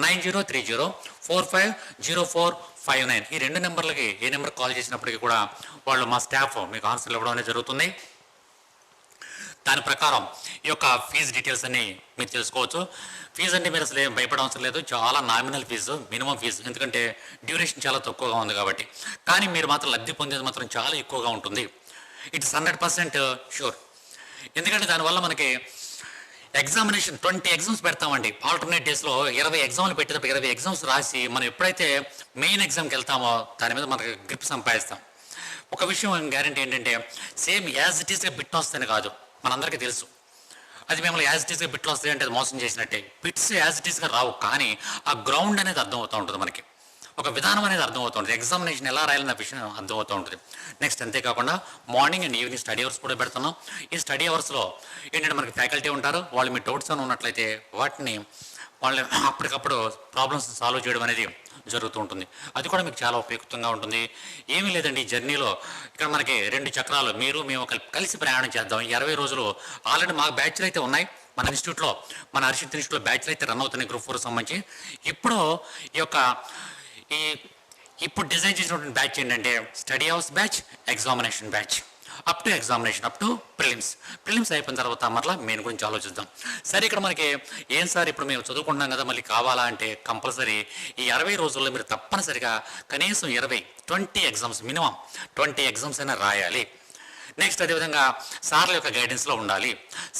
9030450459 ఈ 2 నెంబర్లకి ఏ నెంబర్ కాల్ చేసినప్పటికీ కూడా వాళ్ళు మా స్టాఫ్ మీకు ఆన్సర్లు ఇవ్వడం అనేది జరుగుతుంది. దాని ప్రకారం ఈ యొక్క ఫీజు డీటెయిల్స్ అన్ని మీరు తెలుసుకోవచ్చు. ఫీజు అంటే మీరు అసలు ఏం భయపడవసరం లేదు, చాలా నామినల్ ఫీజు, మినిమం ఫీజు, ఎందుకంటే డ్యూరేషన్ చాలా తక్కువగా ఉంది కాబట్టి. కానీ మీరు మాత్రం లబ్ధి పొందేది మాత్రం చాలా ఎక్కువగా ఉంటుంది. It's 100% sure. ఎందుకంటే దానివల్ల మనకి ఎగ్జామినేషన్ 20 ఎగ్జామ్స్ పెడతామండి. ఆల్టర్నేట్ డేస్లో 20 ఎగ్జామ్లు పెట్టేటప్పుడు 20 ఎగ్జామ్స్ రాసి మనం ఎప్పుడైతే మెయిన్ ఎగ్జామ్కి వెళ్తామో దాని మీద మనకి గ్రిప్ సంపాదిస్తాం. ఒక విషయం గ్యారెంటీ ఏంటంటే సేమ్ యాజ్ ఇట్ ఈస్గా బిట్ వస్తేనే కాదు, మనందరికీ తెలుసు. అది మిమ్మల్ని యాజ్ ఇట్ ఈస్గా బిట్లు వస్తాయి అంటే అది మోసం చేసినట్టే. బిట్స్ యాజ్ ఇట్ ఈస్గా రావు, కానీ ఆ గ్రౌండ్ అనేది అర్థమవుతూ ఉంటుంది, మనకి ఒక విధానం అనేది అర్థమవుతూ ఉంటుంది, ఎగ్జామినేషన్ ఎలా రాయాలన్న విషయం అర్థమవుతూ ఉంటుంది. నెక్స్ట్ అంతేకాకుండా morning and evening study hours కూడా పెడుతున్నాం. ఈ స్టడీ అవర్స్లో ఏంటంటే మనకి ఫ్యాకల్టీ ఉంటారు, వాళ్ళు మీ డౌట్స్ అని ఉన్నట్లయితే వాటిని వాళ్ళు అప్పటికప్పుడు ప్రాబ్లమ్స్ సాల్వ్ చేయడం అనేది జరుగుతూ ఉంటుంది. అది కూడా మీకు చాలా ఉపయుక్తంగా ఉంటుంది. ఏమీ లేదండి, ఈ జర్నీలో ఇక్కడ మనకి 2 చక్రాలు, మీరు మేము కలిసి ప్రయాణం చేద్దాం. 20 రోజులు ఆల్రెడీ మాకు బ్యాచ్లు అయితే ఉన్నాయి, మన ఇన్స్టిట్యూట్లో మన హర్షిత్ ఇన్స్టిట్యూట్లో బ్యాచ్లు అయితే రన్ అవుతున్నాయి గ్రూప్ 4 సంబంధించి. ఇప్పుడు ఈ యొక్క ఈ ఇప్పుడు డిజైన్ చేసినటువంటి బ్యాచ్ ఏంటంటే study house batch, examination batch, up to examination, up to prelims అయిపోయిన తర్వాత మరలా మెయిన్ గురించి ఆలోచిద్దాం. సరే, ఇక్కడ మనకి ఏం సార్ ఇప్పుడు మేము చదువుకుంటున్నాం కదా మళ్ళీ కావాలా అంటే కంపల్సరీ ఈ 60 రోజుల్లో మీరు తప్పనిసరిగా కనీసం 20 ఎగ్జామ్స్, మినిమం 20 ఎగ్జామ్స్ అయినా రాయాలి. నెక్స్ట్ అదేవిధంగా సార్ల యొక్క గైడెన్స్లో ఉండాలి.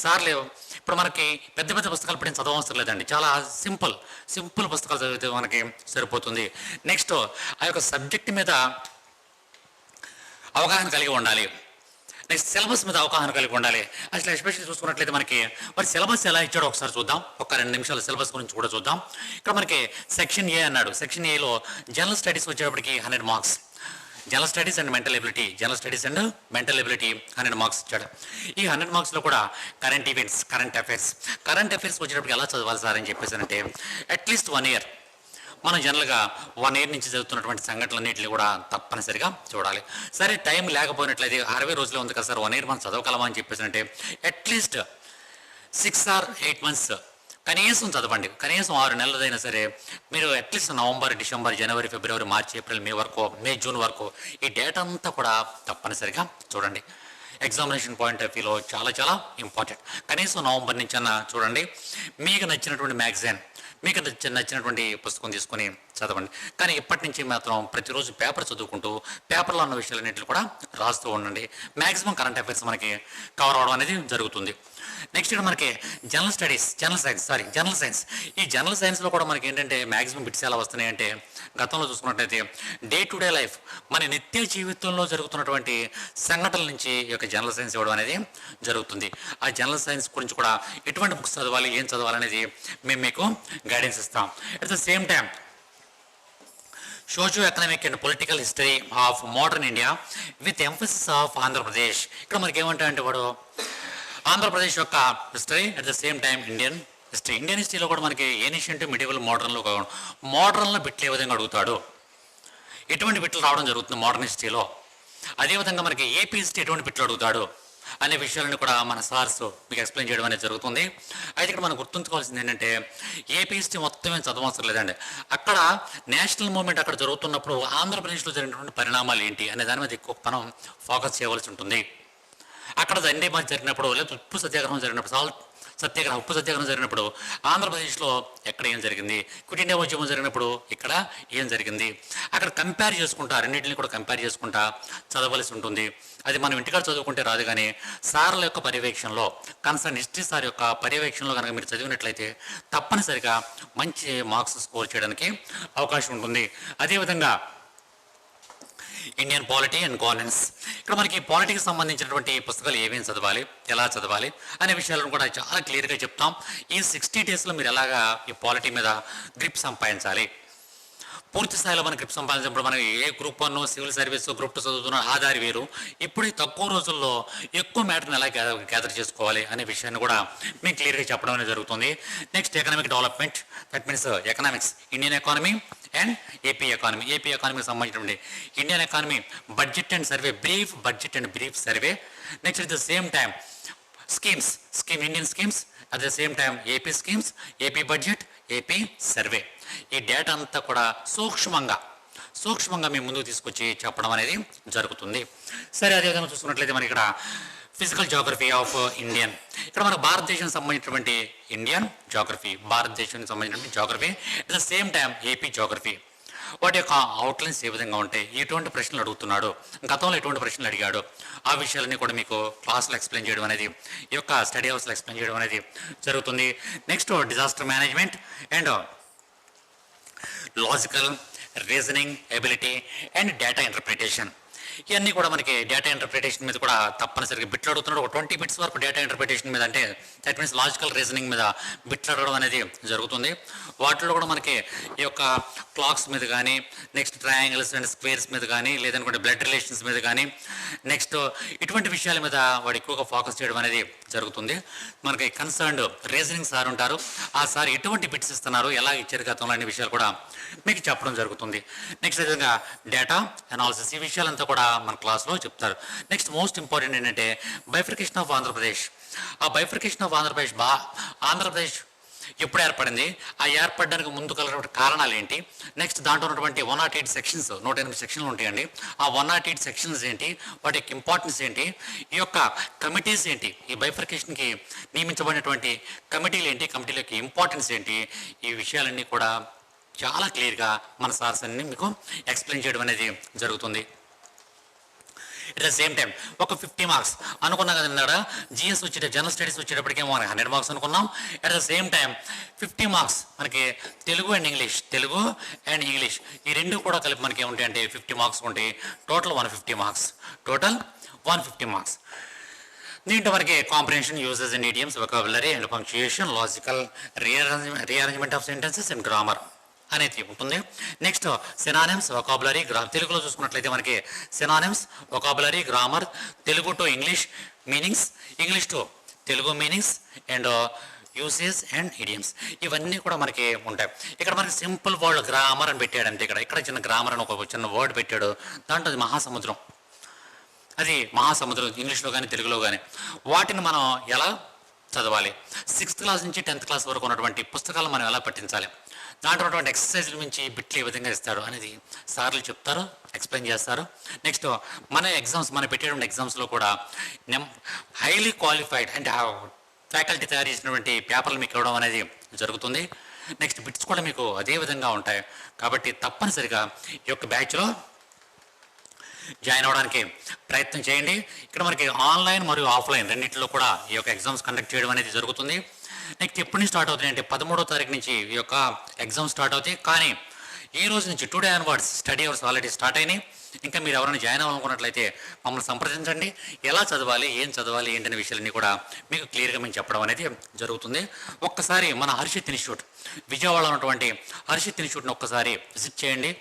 సార్లు ఇప్పుడు మనకి పెద్ద పెద్ద పుస్తకాలు పడిన చదవవసరం లేదండి, చాలా సింపుల్ పుస్తకాలు చదివితే మనకి సరిపోతుంది. నెక్స్ట్ ఆ యొక్క సబ్జెక్ట్ మీద అవగాహన కలిగి ఉండాలి. నెక్స్ట్ సిలబస్ మీద అవగాహన కలిగి ఉండాలి. అసలు ఎస్పెషల్లీ చూసుకున్నట్లయితే మనకి మరి సిలబస్ ఎలా ఇచ్చాడో ఒకసారి చూద్దాం. ఒక 2 నిమిషాలు సిలబస్ గురించి కూడా చూద్దాం. ఇక్కడ మనకి సెక్షన్ ఏ అన్నాడు. సెక్షన్ ఏలో జనరల్ స్టడీస్ వచ్చేటప్పటికి 100 marks, general studies and mental ability 100 marks ఇచ్చాడు. ఈ 100 మార్క్స్లో కూడా కరెంట్ ఈవెంట్స్, కరెంట్ అఫైర్స్ వచ్చేటప్పటికి ఎలా చదవాలి సార్ అని చెప్పేసానంటే అట్లీస్ట్ 1 ఇయర్ మనం జనరల్గా 1 ఇయర్ నుంచి చదువుతున్నటువంటి సంఘటనలన్నింటినీ కూడా తప్పనిసరిగా చూడాలి. సరే, టైం లేకపోయినట్లయితే 60 రోజులే ఉంది కదా సార్, 1 ఇయర్ మనం చదవగలమా అని చెప్పేసి అంటే అట్లీస్ట్ 6 or 8 months కనీసం చదవండి. కనీసం 6 నెలలదైనా సరే మీరు అట్లీస్ట్ నవంబర్, డిసెంబర్, జనవరి, ఫిబ్రవరి, మార్చి, ఏప్రిల్, మే, జూన్ వరకు ఈ డేటా అంతా కూడా తప్పనిసరిగా చూడండి. ఎగ్జామినేషన్ పాయింట్ ఆఫ్ వ్యూలో చాలా ఇంపార్టెంట్. కనీసం నవంబర్ నుంచి అన్న చూడండి. మీకు నచ్చినటువంటి మ్యాగజైన్, మీకు నచ్చినటువంటి పుస్తకం తీసుకొని చదవండి. కానీ ఇప్పటి నుంచి మాత్రం ప్రతిరోజు పేపర్ చదువుకుంటూ పేపర్లో ఉన్న విషయాలన్నింటినీ కూడా రాస్తూ ఉండండి. మ్యాక్సిమం కరెంట్ అఫైర్స్ మనకి కవర్ అవడం అనేది జరుగుతుంది. నెక్స్ట్ ఇక్కడ మనకి జనరల్ సైన్స్. ఈ జనరల్ సైన్స్లో కూడా మనకి ఏంటంటే మ్యాక్సిమం బిట్స్ ఎలా వస్తున్నాయి అంటే గతంలో చూసుకున్నట్లయితే డే టు డే లైఫ్, మన నిత్య జీవితంలో జరుగుతున్నటువంటి సంఘటనల నుంచి ఈ యొక్క జనరల్ సైన్స్ ఇవ్వడం అనేది జరుగుతుంది. ఆ జనరల్ సైన్స్ గురించి కూడా ఎటువంటి బుక్స్ చదవాలి, ఏం చదవాలి అనేది మేము మీకు గైడెన్స్ ఇస్తాం. At the same time socio economic and political history of modern India with emphasis of Andhra Pradesh. ఇక్కడ మనకి ఏమంటారంటే వాడు ఆంధ్రప్రదేశ్ యొక్క history, at the same time Indian హిస్టరీలో కూడా మనకి ఏన్షియంట్, మిడివల్, మోడర్న్లో బిట్లు ఏ విధంగా అడుగుతాడు, ఎటువంటి బిట్లు రావడం జరుగుతుంది మోడర్న్ హిస్టరీలో. అదేవిధంగా మనకి ఏపీ హిస్టరీ ఎటువంటి బిట్లు అడుగుతాడు అనే విషయాలను కూడా మన సార్స్ మీకు ఎక్స్ప్లెయిన్ చేయడం అనేది జరుగుతుంది. అయితే ఇక్కడ మనం గుర్తుంచుకోవాల్సింది ఏంటంటే ఏపీ హిస్టరీ మొత్తం ఏం చదవవసరం లేదండి. అక్కడ నేషనల్ మూవ్మెంట్ అక్కడ జరుగుతున్నప్పుడు ఆంధ్రప్రదేశ్లో జరిగినటువంటి పరిణామాలు ఏంటి అనే దాని మీద ఎక్కువ మనం ఫోకస్ చేయవలసి ఉంటుంది. అక్కడ దండే మార్చి జరిగినప్పుడు, లేదా ఉప్పు సత్యాగ్రహం జరిగినప్పుడు ఆంధ్రప్రదేశ్లో ఎక్కడ ఏం జరిగింది, క్విట్ ఇండియా ఉద్యమం జరిగినప్పుడు ఇక్కడ ఏం జరిగింది, అక్కడ కంపేర్ చేసుకుంటా, రెండింటిని కూడా కంపేర్ చేసుకుంటా చదవలసి ఉంటుంది. అది మనం ఇంటికాడ చదువుకుంటే రాదు, కానీ సార్ల యొక్క పర్యవేక్షణలో, కన్సర్న్ హిస్టరీ సార్ యొక్క పర్యవేక్షణలో కనుక మీరు చదివినట్లయితే తప్పనిసరిగా మంచి మార్క్స్ స్కోర్ చేయడానికి అవకాశం ఉంటుంది. అదేవిధంగా ఇండియన్ పాలిటీ అండ్ గవర్నెన్స్. ఇక్కడ మనకి పాలిటీకి సంబంధించినటువంటి పుస్తకాలు ఏమేమి చదవాలి, ఎలా చదవాలి అనే విషయాలను కూడా చాలా క్లియర్గా చెప్తాం. ఈ 60 daysలో మీరు ఎలాగా ఈ పాలిటీ మీద గ్రిప్ సంపాదించాలి, పూర్తి స్థాయిలో మన గ్రిప్ సంపాదించినప్పుడు మనం ఏ గ్రూప్ 1 సివిల్ సర్వీస్, గ్రూప్ 2 చదువుతున్న ఆధారి వేరు. ఇప్పుడు ఈ తక్కువ రోజుల్లో ఎక్కువ మ్యాటర్ని ఎలా గ్యాదర్ చేసుకోవాలి అనే విషయాన్ని కూడా మేము క్లియర్గా చెప్పడం అనేది జరుగుతుంది. Next economic development, that means economics, Indian economy and AP ఎకానమీకి సంబంధించినటువంటి Indian economy budget and survey, brief survey. Next at the same time Indian schemes, at the same time AP schemes, AP budget, AP survey. ఈ data అంతా కూడా సూక్ష్మంగా మేము ముందుకు తీసుకొచ్చి చెప్పడం అనేది జరుగుతుంది. సరే, అదేవిధంగా చూసుకున్నట్లయితే మనకి ఇక్కడ ఫిజికల్ జాగ్రఫీ ఆఫ్ ఇండియన్, ఇక్కడ మన భారతదేశానికి సంబంధించినటువంటి ఇండియన్ జాగ్రఫీ, భారతదేశానికి సంబంధించినటువంటి geography, at the same time AP geography. వాటి యొక్క అవుట్లైన్స్ ఏ విధంగా ఉంటాయి, ఎటువంటి ప్రశ్నలు అడుగుతున్నాడు, గతంలో ఎటువంటి ప్రశ్నలు అడిగాడు, ఆ విషయాలన్నీ కూడా మీకు క్లాస్లో ఎక్స్ప్లెయిన్ చేయడం అనేది, ఈ యొక్క స్టడీ హౌస్లో ఎక్స్ప్లెయిన్ చేయడం అనేది జరుగుతుంది. Next disaster management and logical reasoning ability and data interpretation. ఇవన్నీ కూడా మనకి డేటా ఇంటర్ప్రిటేషన్ మీద కూడా తప్పనిసరిగా బిట్లు అడుగుతున్నాడు. ఒక 20 బిట్స్ వరకు డేటా ఇంటర్ప్రిటేషన్ మీద, అంటే దట్ మీన్స్ లాజికల్ రీజనింగ్ మీద బిట్లు అడగడం అనేది జరుగుతుంది. వాటిలో కూడా మనకి ఈ యొక్క క్లాక్స్ మీద కానీ, నెక్స్ట్ ట్రయాంగిల్స్ అండ్ స్క్వేర్స్ మీద కానీ, లేదనుకుంటే బ్లడ్ రిలేషన్స్ మీద కానీ, నెక్స్ట్ ఇటువంటి విషయాల మీద వాడు ఎక్కువగా ఫోకస్ చేయడం అనేది జరుగుతుంది. మనకి కన్సర్న్డ్ రీజనింగ్ సార్ ఉంటారు. ఆ సార్ ఎటువంటి బిట్స్ ఇస్తున్నారు, ఎలా ఇచ్చారు గతంలో అనే విషయాలు కూడా మీకు చెప్పడం జరుగుతుంది. నెక్స్ట్ విధంగా డేటా అనాలిసిస్, ఈ విషయాలంతా కూడా మన క్లాస్లో చెప్తారు. నెక్స్ట్ మోస్ట్ ఇంపార్టెంట్ ఏంటంటే బైఫర్కేషన్ ఆఫ్ ఆంధ్రప్రదేశ్. ఆ బైఫర్కేషన్ ఆఫ్ ఆంధ్రప్రదేశ్ ఎప్పుడు ఏర్పడింది, ఆ ఏర్పడడానికి ముందు కలిగినటువంటి కారణాలు ఏంటి, నెక్స్ట్ దాంట్లో ఉన్నటువంటి 108 సెక్షన్స్, 108 సెక్షన్లు ఉంటాయండి. ఆ 108 సెక్షన్స్ ఏంటి, వాటి యొక్క ఇంపార్టెన్స్ ఏంటి, ఈ యొక్క కమిటీస్ ఏంటి, ఈ బైఫర్కేషన్కి నియమించబడినటువంటి కమిటీలు ఏంటి, కమిటీల యొక్క ఇంపార్టెన్స్ ఏంటి, ఈ విషయాలన్నీ కూడా చాలా క్లియర్గా మన సార్స్ అన్ని మీకు ఎక్స్ప్లెయిన్ చేయడం అనేది జరుగుతుంది. ఎట్ ద సేమ్ టైం ఒక 50 మార్క్స్ అనుకున్నాం కదా, జిఎస్ వచ్చే జనరల్ స్టడీస్ వచ్చేటప్పటికేమో మనకి 100 మార్క్స్ అనుకున్నాం. At the same time 50 marks మనకి తెలుగు అండ్ ఇంగ్లీష్ ఈ రెండు కూడా కలిపి మనకి ఏముంటాయి అంటే 50 మార్క్స్ ఉంటాయి. Total 150 marks. దీంట్లో మనకి comprehension, uses and idioms, vocabulary and punctuation, logical rearrangement of sentences and grammar అనేది ఉంటుంది. నెక్స్ట్ సినానిమ్స్, వొకాబులరీ, తెలుగులో చూసుకున్నట్లయితే మనకి synonyms, vocabulary, grammar, Telugu to English meanings, English to Telugu meanings and usage and idioms, ఇవన్నీ కూడా మనకి ఉంటాయి. ఇక్కడ మనకి సింపుల్ వర్డ్ గ్రామర్ అని పెట్టాడు అంతే. ఇక్కడ చిన్న గ్రామర్ అని ఒక చిన్న వర్డ్ పెట్టాడు. దాంట్లో అది మహాసముద్రం, ఇంగ్లీష్లో కానీ తెలుగులో కానీ. వాటిని మనం ఎలా చదవాలి, 6th క్లాస్ నుంచి 10th క్లాస్ వరకు ఉన్నటువంటి పుస్తకాలు మనం ఎలా పట్టించాలి, దాంట్లో ఉన్నటువంటి ఎక్సర్సైజ్ల నుంచి బిట్లు ఏ విధంగా ఇస్తారు అనేది సార్లు చెప్తారు, ఎక్స్ప్లెయిన్ చేస్తారు. నెక్స్ట్ మన పెట్టేటువంటి ఎగ్జామ్స్లో కూడా హైలీ క్వాలిఫైడ్ అండ్ ఫ్యాకల్టీ తయారు చేసినటువంటి పేపర్లు మీకు ఇవ్వడం అనేది జరుగుతుంది. నెక్స్ట్ బిట్స్ కూడా మీకు అదే విధంగా ఉంటాయి. కాబట్టి తప్పనిసరిగా ఈ యొక్క బ్యాచ్లో జాయిన్ అవ్వడానికి ప్రయత్నం చేయండి. ఇక్కడ మనకి ఆన్లైన్ మరియు ఆఫ్లైన్ రెండింటిలో కూడా ఈ యొక్క ఎగ్జామ్స్ కండక్ట్ చేయడం అనేది జరుగుతుంది. నెక్స్ట్ ఎప్పటి నుంచి స్టార్ట్ అవుతాయి అంటే 13వ తారీఖు నుంచి ఈ యొక్క ఎగ్జామ్ స్టార్ట్ అవుతాయి. కానీ ఈ రోజు నుంచి today onwards study hours already start అయినాయి. ఇంకా మీరు ఎవరైనా జాయిన్ అవ్వాలనుకున్నట్లయితే మమ్మల్ని సంప్రదించండి. ఎలా చదవాలి, ఏం చదవాలి ఏంటనే విషయాలన్నీ కూడా మీకు క్లియర్గా మేము చెప్పడం అనేది జరుగుతుంది. ఒక్కసారి మన హర్షిత్ ఇన్స్టిట్యూట్, విజయవాడలో ఉన్నటువంటి హర్షిత్ ఇన్స్టిట్యూట్ని ఒక్కసారి విజిట్ చేయండి.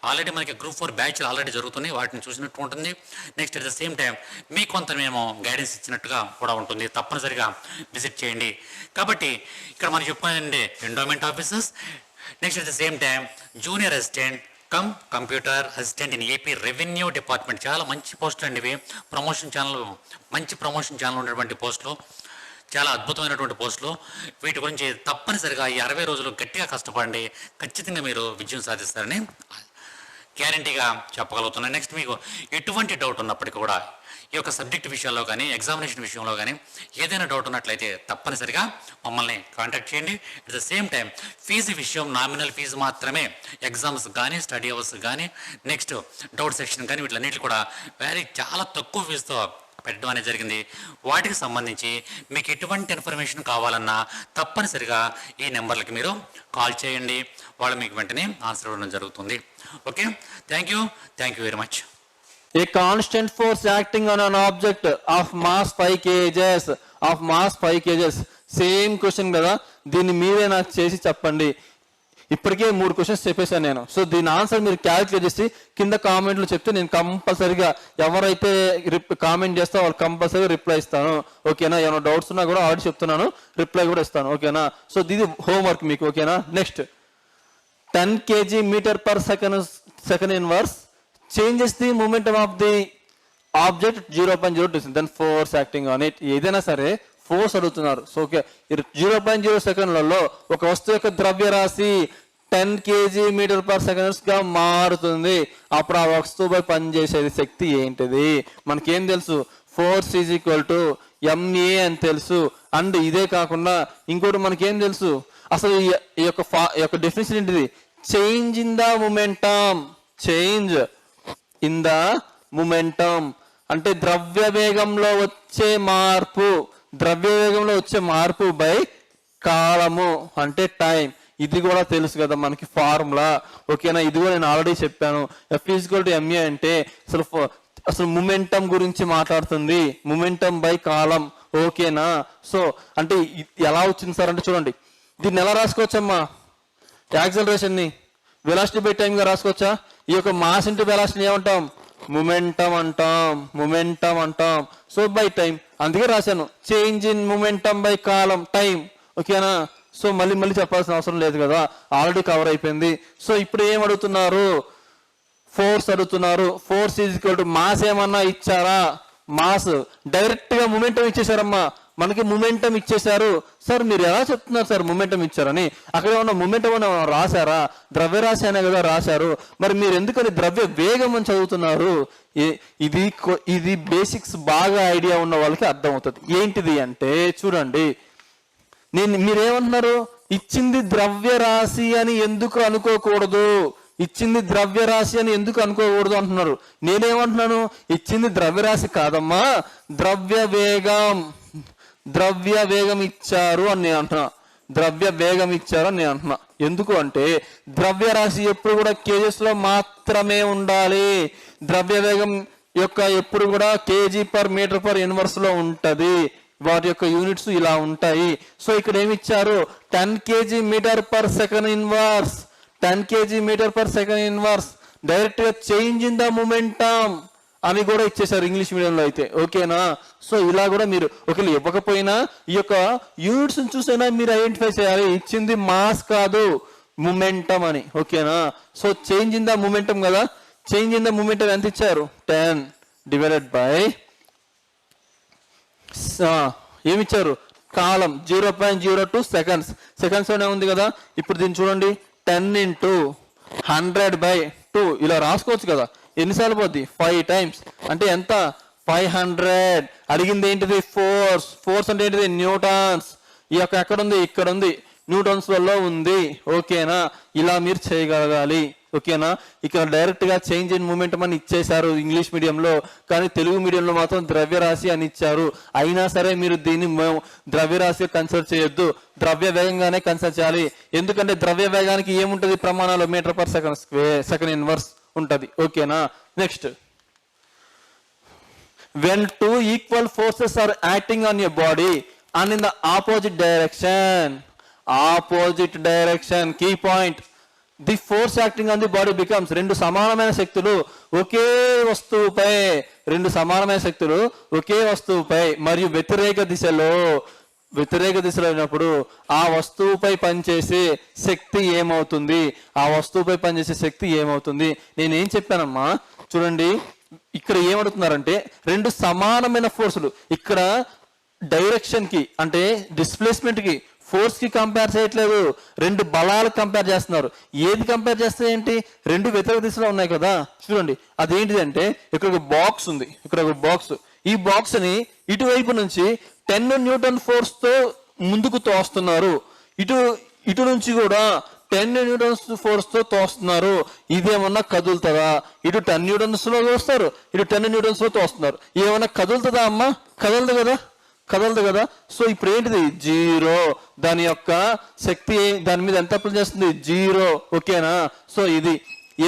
ఆల్రెడీ మనకి గ్రూప్ 4 బ్యాచ్లు ఆల్రెడీ జరుగుతున్నాయి, వాటిని చూసినట్టు ఉంటుంది. Next at the same time మీకు కొంత మేము గైడెన్స్ ఇచ్చినట్టుగా కూడా ఉంటుంది. తప్పనిసరిగా విజిట్ చేయండి. కాబట్టి ఇక్కడ మనం చెప్పుకునేది endowment officers, next at the same time junior assistant cum computer assistant in AP revenue department. చాలా మంచి పోస్టులు అండి ఇవి. మంచి ప్రమోషన్ ఛానల్ ఉన్నటువంటి పోస్టులు, చాలా అద్భుతమైనటువంటి పోస్టులు. వీటి గురించి తప్పనిసరిగా ఈ 60 రోజులు గట్టిగా కష్టపడండి. ఖచ్చితంగా మీరు విజయం సాధిస్తారని గ్యారంటీగా చెప్పగలుగుతున్నాను. నెక్స్ట్ మీకు ఎటువంటి డౌట్ ఉన్నప్పటికీ కూడా ఈ యొక్క సబ్జెక్ట్ విషయాల్లో కానీ ఎగ్జామినేషన్ విషయంలో కానీ ఏదైనా డౌట్ ఉన్నట్లయితే తప్పనిసరిగా మమ్మల్ని కాంటాక్ట్ చేయండి. At the same time fee విషయం నామినల్ ఫీజు మాత్రమే. ఎగ్జామ్స్ కానీ స్టడీ అవర్స్ కానీ నెక్స్ట్ డౌట్ సెక్షన్ కానీ వీటిలన్నింటినీ కూడా చాలా తక్కువ ఫీజుతో పెట్టడం అనేది జరిగింది. వాటికి సంబంధించి మీకు ఎటువంటి ఇన్ఫర్మేషన్ కావాలన్నా తప్పనిసరిగా ఈ నెంబర్లకి మీరు కాల్ చేయండి. వాళ్ళు మీకు వెంటనే ఆన్సర్ ఇవ్వడం జరుగుతుంది. Okay, thank you very much. A constant force acting on an object of mass 5 kgs. Same question కదా, దీన్ని మీరే నాకు చేసి చెప్పండి. ఇప్పటికే 3 క్వశ్చన్స్ చెప్పేశాను నేను. సో దీని ఆన్సర్ మీరు క్యాలిక్యులేట్ చేసి కింద కామెంట్లు చెప్తే నేను కంపల్సరీగా ఎవరైతే కామెంట్ చేస్తా వాళ్ళు కంపల్సరీగా రిప్లై ఇస్తాను. ఓకేనా? ఏమైనా డౌట్స్ ఉన్నా కూడా ఆల్రెడీ చెప్తున్నాను, రిప్లై కూడా ఇస్తాను. ఓకేనా? సో ఇది హోంవర్క్ మీకు. ఓకేనా? Next 10 kg meter per second inverse changes the momentum of the object 0.02, then force acting on it. ఏదైనా సరే ఫోర్స్ అడుగుతున్నారు. సో ఓకే, 0.0 సెకండ్లలో ఒక వస్తువు యొక్క ద్రవ్యరాశి 10 kg meter per second గా మారుతుంది. అప్పుడు ఆ వస్తువుపై పనిచేసేది శక్తి ఏంటిది? మనకేం తెలుసు? Force is equal to MA అని తెలుసు. అండ్ ఇదే కాకుండా ఇంకోటి మనకేం తెలుసు? అసలు ఈ యొక్క డెఫినేషన్ ఏంటిది? చేంజ్ ఇన్ ద మొమెంటం అంటే ద్రవ్య వేగంలో వచ్చే మార్పు బై కాలము అంటే టైం. ఇది కూడా తెలుసు కదా మనకి ఫార్ములా. ఓకేనా? ఇది కూడా నేను ఆల్రెడీ చెప్పాను. F=MA అంటే అసలు మొమెంటం గురించి మాట్లాడుతుంది, మొమెంటం బై కాలం. ఓకేనా? సో అంటే ఎలా వచ్చింది సార్ అంటే చూడండి, దీన్ని ఎలా రాసుకోవచ్చమ్మా? యాక్సలరేషన్ ని వెలాసిటీ బై టైం గా రాసుకోవచ్చా? ఈ యొక్క మాస్ ఇంటూ వెలాసిటీ ఏమంటాం? మొమెంటం అంటాం. సో బై టైం, అందుకే రాశాను change in momentum by column time. ఓకేనా? సో మళ్ళీ చెప్పాల్సిన అవసరం లేదు కదా, ఆల్రెడీ కవర్ అయిపోయింది. సో ఇప్పుడు ఏం అడుగుతున్నారు? ఫోర్స్ అడుగుతున్నారు. Force is equal to mass ఏమన్నా ఇచ్చారా? మాస్ డైరెక్ట్ గా మొమెంటం ఇచ్చేసారమ్మా. మనకి మొమెంటం ఇచ్చేశారు. సార్ మీరు ఎలా చెప్తున్నారు సార్ మొమెంటం ఇచ్చారని? అక్కడ ఏమన్నా మొమెంటం అని రాశారా? ద్రవ్యరాశి అనే కదా రాశారు. మరి మీరు ఎందుకని ద్రవ్య వేగం అని చదువుతున్నారు? ఇది బేసిక్స్ బాగా ఐడియా ఉన్న వాళ్ళకి అర్థమవుతుంది. ఏంటిది అంటే చూడండి, మీరేమంటున్నారు? ఇచ్చింది ద్రవ్యరాశి అని ఎందుకు అనుకోకూడదు? ఇచ్చింది ద్రవ్యరాశి అని ఎందుకు అనుకోకూడదు అంటున్నారు. నేనేమంటున్నాను? ఇచ్చింది ద్రవ్యరాశి కాదమ్మా, ద్రవ్య వేగం ఇచ్చారు అని నేను అంటున్నా. ద్రవ్య వేగం ఇచ్చారు అని నేను అంటున్నా. ఎందుకు అంటే ద్రవ్యరాశి ఎప్పుడు కూడా కేజెస్ లో మాత్రమే ఉండాలి. ద్రవ్య వేగం యొక్క ఎప్పుడు కూడా KG per metre per inverse లో ఉంటది. వాటి యొక్క యూనిట్స్ ఇలా ఉంటాయి. సో ఇక్కడ ఏమి ఇచ్చారు? 10 kg metre per second inverse. 10 kg metre per second inverse. Direct గా చేంజ్ ఇన్ ద మొమెంటం అని కూడా ఇచ్చేసారు ఇంగ్లీష్ మీడియంలో అయితే. ఓకేనా? సో ఇలా కూడా మీరు ఒకవేళ ఇవ్వకపోయినా ఈ యొక్క యూనిట్స్ చూసైనా మీరు ఐడెంటిఫై చేయాలి. ఇచ్చింది మాస్ కాదు, మొమెంటం అని. ఓకేనా? So change in the momentum కదా. చేంజ్ ఇన్ ద మొమెంటం ఎంత ఇచ్చారు? 10 డివైడెడ్ బై ఏమిచ్చారు? కాలం 0.02 సెకండ్స్. సెకండ్స్ లోనే ఉంది కదా. ఇప్పుడు దీన్ని చూడండి, 10 into 100/2 ఇలా రాసుకోవచ్చు కదా. ఎన్నిసార్లు పోద్ది? 5 times. అంటే ఎంత? 500. అడిగింది ఏంటిది? ఫోర్స్. ఫోర్స్ అంటే ఏంటిది? న్యూటన్స్. ఈ యొక్క ఎక్కడ ఉంది? ఇక్కడ ఉంది, న్యూటన్స్ వల్ల ఉంది. ఓకేనా? ఇలా మీరు చేయగలగాలి. ఓకేనా? ఇక్కడ డైరెక్ట్ గా చేంజ్ ఇన్ మూమెంటం అని ఇచ్చేశారు ఇంగ్లీష్ మీడియంలో, కానీ తెలుగు మీడియంలో మాత్రం ద్రవ్యరాశి అని ఇచ్చారు. అయినా సరే మీరు దీన్ని ద్రవ్యరాశి కన్సిడర్ చేయొద్దు, ద్రవ్య వేగంగానే కన్సిడర్ చేయాలి. ఎందుకంటే ద్రవ్య వేగానికి ఏముంటది ప్రమాణాలు? Metre per second square, second inverse ఉంటది. ఓకేనా? Next, when two equal forces are acting on your body and in the opposite direction, key point, the force acting on the body becomes, రెండు సమానమైన శక్తులు ఒకే వస్తువుపై మరియు వ్యతిరేక దిశలో అయినప్పుడు ఆ వస్తువుపై పనిచేసే శక్తి ఏమవుతుంది? నేనేం చెప్పానమ్మా చూడండి, ఇక్కడ ఏమడుగుతున్నారంటే రెండు సమానమైన ఫోర్సులు. ఇక్కడ డైరెక్షన్ కి అంటే డిస్ప్లేస్మెంట్ కి, ఫోర్స్ కి కంపేర్ చేయట్లేదు, రెండు బలాలు కంపేర్ చేస్తున్నారు. ఏది కంపేర్ చేస్తే ఏంటి? రెండు వ్యతిరేక దిశలో ఉన్నాయి కదా. చూడండి, అదేంటిది అంటే ఇక్కడ ఒక బాక్స్ ఉంది, ఇక్కడ ఒక బాక్స్. ఈ బాక్స్ ని ఇటువైపు నుంచి 10 న్యూటన్ ఫోర్స్ తో ముందుకు తోస్తున్నారు. ఇటు నుంచి కూడా 10 న్యూటన్స్ ఫోర్స్ తో తోస్తున్నారు. ఇదేమన్నా కదులుతుందా? ఇటు 10 న్యూటన్స్ లో తోస్తారు, ఇటు 10 న్యూటన్స్ లో తోస్తున్నారు. ఏమన్నా కదులుతుందా అమ్మా? కదలదు కదా. సో ఇప్పుడు ఏంటిది? 0. దాని యొక్క శక్తి దాని మీద ఎంత అప్లై చేస్తుంది? 0. ఓకేనా? సో ఇది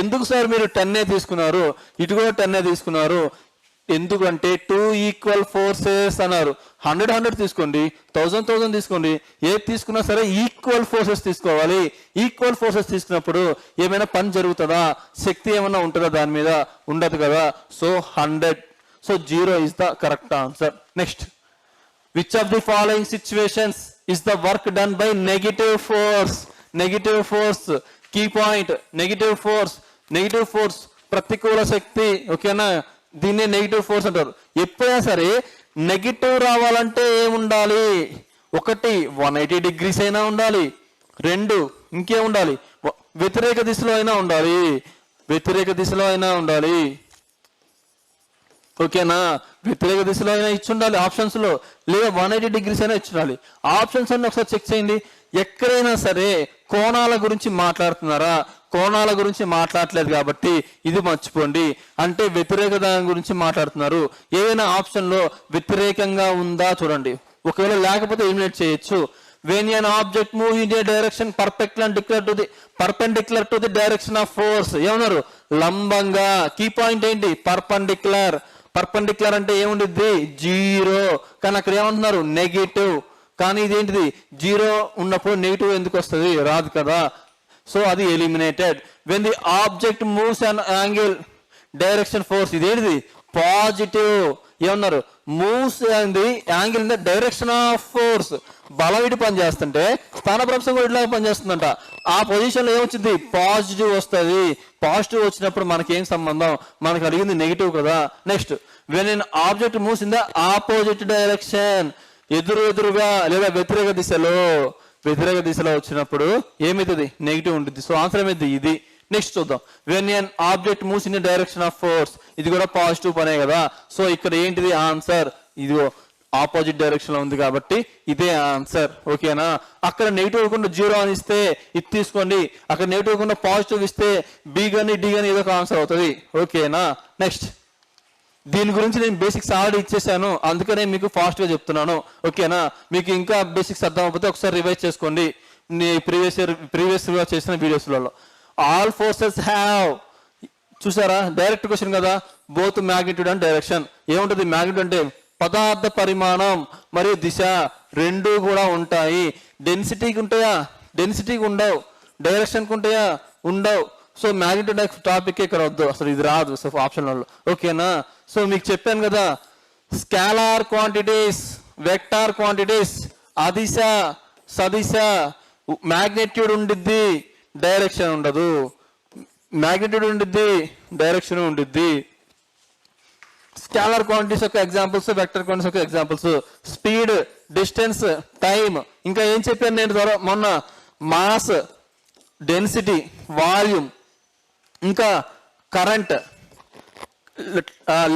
ఎందుకు సార్ మీరు 10 తీసుకున్నారు, ఇటు కూడా 10 తీసుకున్నారు? ఎందుకంటే 2 ఈక్వల్ ఫోర్సెస్ అన్నారు. 100 తీసుకోండి, 1000 తీసుకోండి, ఏది తీసుకున్నా సరే ఈక్వల్ ఫోర్సెస్ తీసుకోవాలి. ఈక్వల్ ఫోర్సెస్ తీసుకున్నప్పుడు ఏమైనా పని జరుగుతుందా? శక్తి ఏమైనా ఉంటుందా? దాని మీద ఉండదు కదా. So 100. So 0 is the correct answer. Next, which of the following situations is the work done by negative force? Key point, negative force ప్రతికూల శక్తి. ఓకేనా? దీన్నే నెగిటివ్ ఫోర్స్ అంటారు. ఎప్పుడైనా సరే నెగిటివ్ రావాలంటే ఏముండాలి? 1 180 degrees అయినా ఉండాలి, 2 ఇంకేముండాలి? వ్యతిరేక దిశలో అయినా ఉండాలి. ఓకేనా? వ్యతిరేక దిశలో అయినా ఇచ్చి ఉండాలి ఆప్షన్స్ లో, లేదా 180 degrees అయినా ఇచ్చి ఉండాలి. ఆప్షన్స్ అన్ని ఒకసారి చెక్ చేయండి. ఎక్కడైనా సరే కోణాల గురించి మాట్లాడుతున్నారా? కోణాల గురించి మాట్లాడలేదు కాబట్టి ఇది మర్చిపోండి. అంటే వ్యతిరేక దాని గురించి మాట్లాడుతున్నారు. ఏదైనా ఆప్షన్ లో వ్యతిరేకంగా ఉందా చూడండి. ఒకవేళ లేకపోతే ఎలిమినేట్ చేయొచ్చు. when an object move in a direction perpendicular to the direction of force, ఏమన్నారు? లంబంగా. కీ పాయింట్ ఏంటి? పర్పెండిక్యులర్ అంటే ఏముండిద్ది? 0. కానీ అక్కడ ఏమంటున్నారు? నెగిటివ్. కానీ ఇది ఏంటిది? 0 ఉన్నప్పుడు నెగిటివ్ ఎందుకు వస్తుంది? రాదు కదా. సో అది eliminated. when the object moves an angle direction force, ఇదేంటిది? పాజిటివ్. ఏమన్నారు? Moves and the angle in the direction of force. బలం ఇటు పనిచేస్తుంటే స్థానభ్రంశం కూడా ఇట్లాగా పనిచేస్తుందంట. ఆ పొజిషన్ లో ఏమొచ్చింది? పాజిటివ్ వస్తుంది. పాజిటివ్ వచ్చినప్పుడు మనకేం సంబంధం? మనకు అడిగింది నెగిటివ్ కదా. Next, when an object moves in the opposite direction, ఎదురుగా లేదా వ్యతిరేక దిశలో వచ్చినప్పుడు ఏమైతుంది? నెగిటివ్ ఉంటుంది. సో ఆన్సర్ ఏమైంది? ఇది. నెక్స్ట్ చూద్దాం. When an object moves in direction of force, ఇది కూడా పాజిటివ్ పనే కదా. సో ఇక్కడ ఏంటిది ఆన్సర్? ఇది ఆపోజిట్ డైరెక్షన్ లో ఉంది కాబట్టి ఇదే ఆన్సర్. ఓకేనా? అక్కడ నెగిటివ్ ఇవ్వకుండా 0 అని ఇస్తే ఇది తీసుకోండి, అక్కడ నెగిటివ్ ఇవ్వకుండా పాజిటివ్ ఇస్తే బి గాని డి గాని ఏదో ఒక ఆన్సర్ అవుతుంది. ఓకేనా? నెక్స్ట్, దీని గురించి నేను బేసిక్స్ ఆల్రెడీ ఇచ్చేసాను, అందుకనే మీకు ఫాస్ట్ గా చెప్తున్నాను. ఓకేనా? మీకు ఇంకా బేసిక్స్ అర్థం అవ్వకపోతే ఒకసారి రివైజ్ చేసుకోండి ప్రీవియస్ గా చేసిన వీడియోస్లలో. ఆల్ ఫోర్సెస్ హ్యావ్, చూసారా? డైరెక్ట్ క్వశ్చన్ కదా. Both magnitude and direction. ఏముంటది? మ్యాగ్నిట్యూడ్ అంటే పదార్థ పరిమాణం మరియు దిశ రెండు కూడా ఉంటాయి. డెన్సిటీకి ఉంటాయా? డెన్సిటీకి ఉండవు. డైరెక్షన్కి ఉంటాయా? ఉండవు. సో మ్యాగ్నిట్యూడ్ టాపిక్ ఇక్కడ వద్దు, అసలు ఇది రాదు సో ఆప్షన్లలో. ఓకేనా? సో మీకు చెప్పాను కదా, స్కాలార్ క్వాంటిటీస్, వెక్టార్ క్వాంటిటీస్, అదిశ సదిశ, మ్యాగ్నిట్యూడ్ ఉండిద్ది, డైరెక్షన్ ఉండదు. మ్యాగ్నిట్యూడ్ ఉండిద్ది, డైరెక్షన్ ఉండిద్ది. స్కాలర్ క్వాంటిటీస్ యొక్క ఎగ్జాంపుల్స్, వెక్టర్ క్వాంటిటీస్ యొక్క ఎగ్జాంపుల్స్, స్పీడ్, డిస్టెన్స్, టైం. ఇంకా ఏం చెప్పాను నేను మొన్న? మాస్, డెన్సిటీ, వాల్యూమ్, ఇంకా కరెంట్,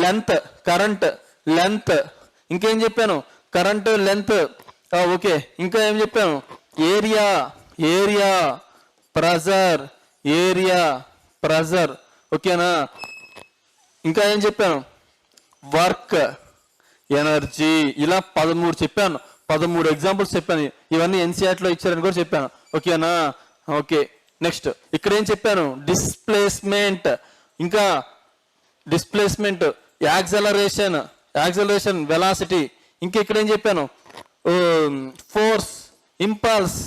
లెంత్, కరెంట్, లెంత్. ఇంకేం చెప్పాను? Current, length. ఓకే, ఇంకా ఏం చెప్పాను? Area, pressure. ఓకేనా? ఇంకా ఏం చెప్పాను? Work, energy. ఇలా 13 చెప్పాను, 13 ఎగ్జాంపుల్స్ చెప్పాను. ఇవన్నీ ఎన్సీఆర్టీలో ఇచ్చారని కూడా చెప్పాను. ఓకేనా? ఓకే, నెక్స్ట్ ఇక్కడ ఏం చెప్పాను? డిస్ప్లేస్మెంట్, ఇంకా డిస్ప్లేస్మెంట్, యాక్సలరేషన్, వెలాసిటీ. ఇంకా ఇక్కడ ఏం చెప్పాను? Force, impulse.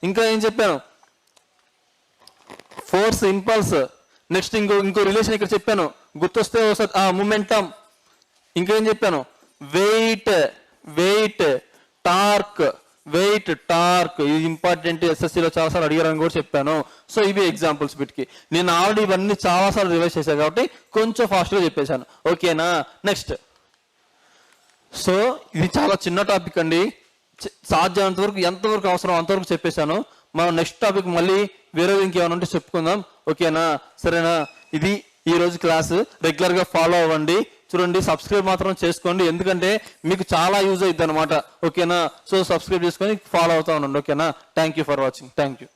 ఇంకా ఏం చెప్పాను? Force, impulse. నెక్స్ట్ ఇంకో రిలేషన్ ఇక్కడ చెప్పాను, గుర్తొస్తే మూమెంటం. ఇంకేం చెప్పాను? Weight, torque. ఇది ఇంపార్టెంట్, ఎస్ఎస్సీలో చాలాసార్లు అడిగారని కూడా చెప్పాను. సో ఇవి ఎగ్జాంపుల్స్ వీటికి. నేను ఆల్రెడీ ఇవన్నీ చాలాసార్లు రివైజ్ చేశాను కాబట్టి కొంచెం ఫాస్ట్గా చెప్పేశాను. ఓకేనా? నెక్స్ట్, సో ఇది చాలా చిన్న టాపిక్ అండి. సాధ్యమైనంత వరకు ఎంతవరకు అవసరం అంతవరకు చెప్పేశాను. మనం నెక్స్ట్ టాపిక్ మళ్ళీ వేరే ఇంకేమైనా ఉంటే చెప్పుకుందాం. ఓకేనా? సరేనా? ఇది ఈ రోజు క్లాస్. రెగ్యులర్ గా ఫాలో అవ్వండి. చూడండి, సబ్స్క్రైబ్ మాత్రం చేసుకోండి, ఎందుకంటే మీకు చాలా యూజ్ అవుతుంది అనమాట. ఓకేనా? సో సబ్స్క్రైబ్ చేసుకొని ఫాలో అవుతా ఉండండి. ఓకేనా? Thank you for watching. Thank you.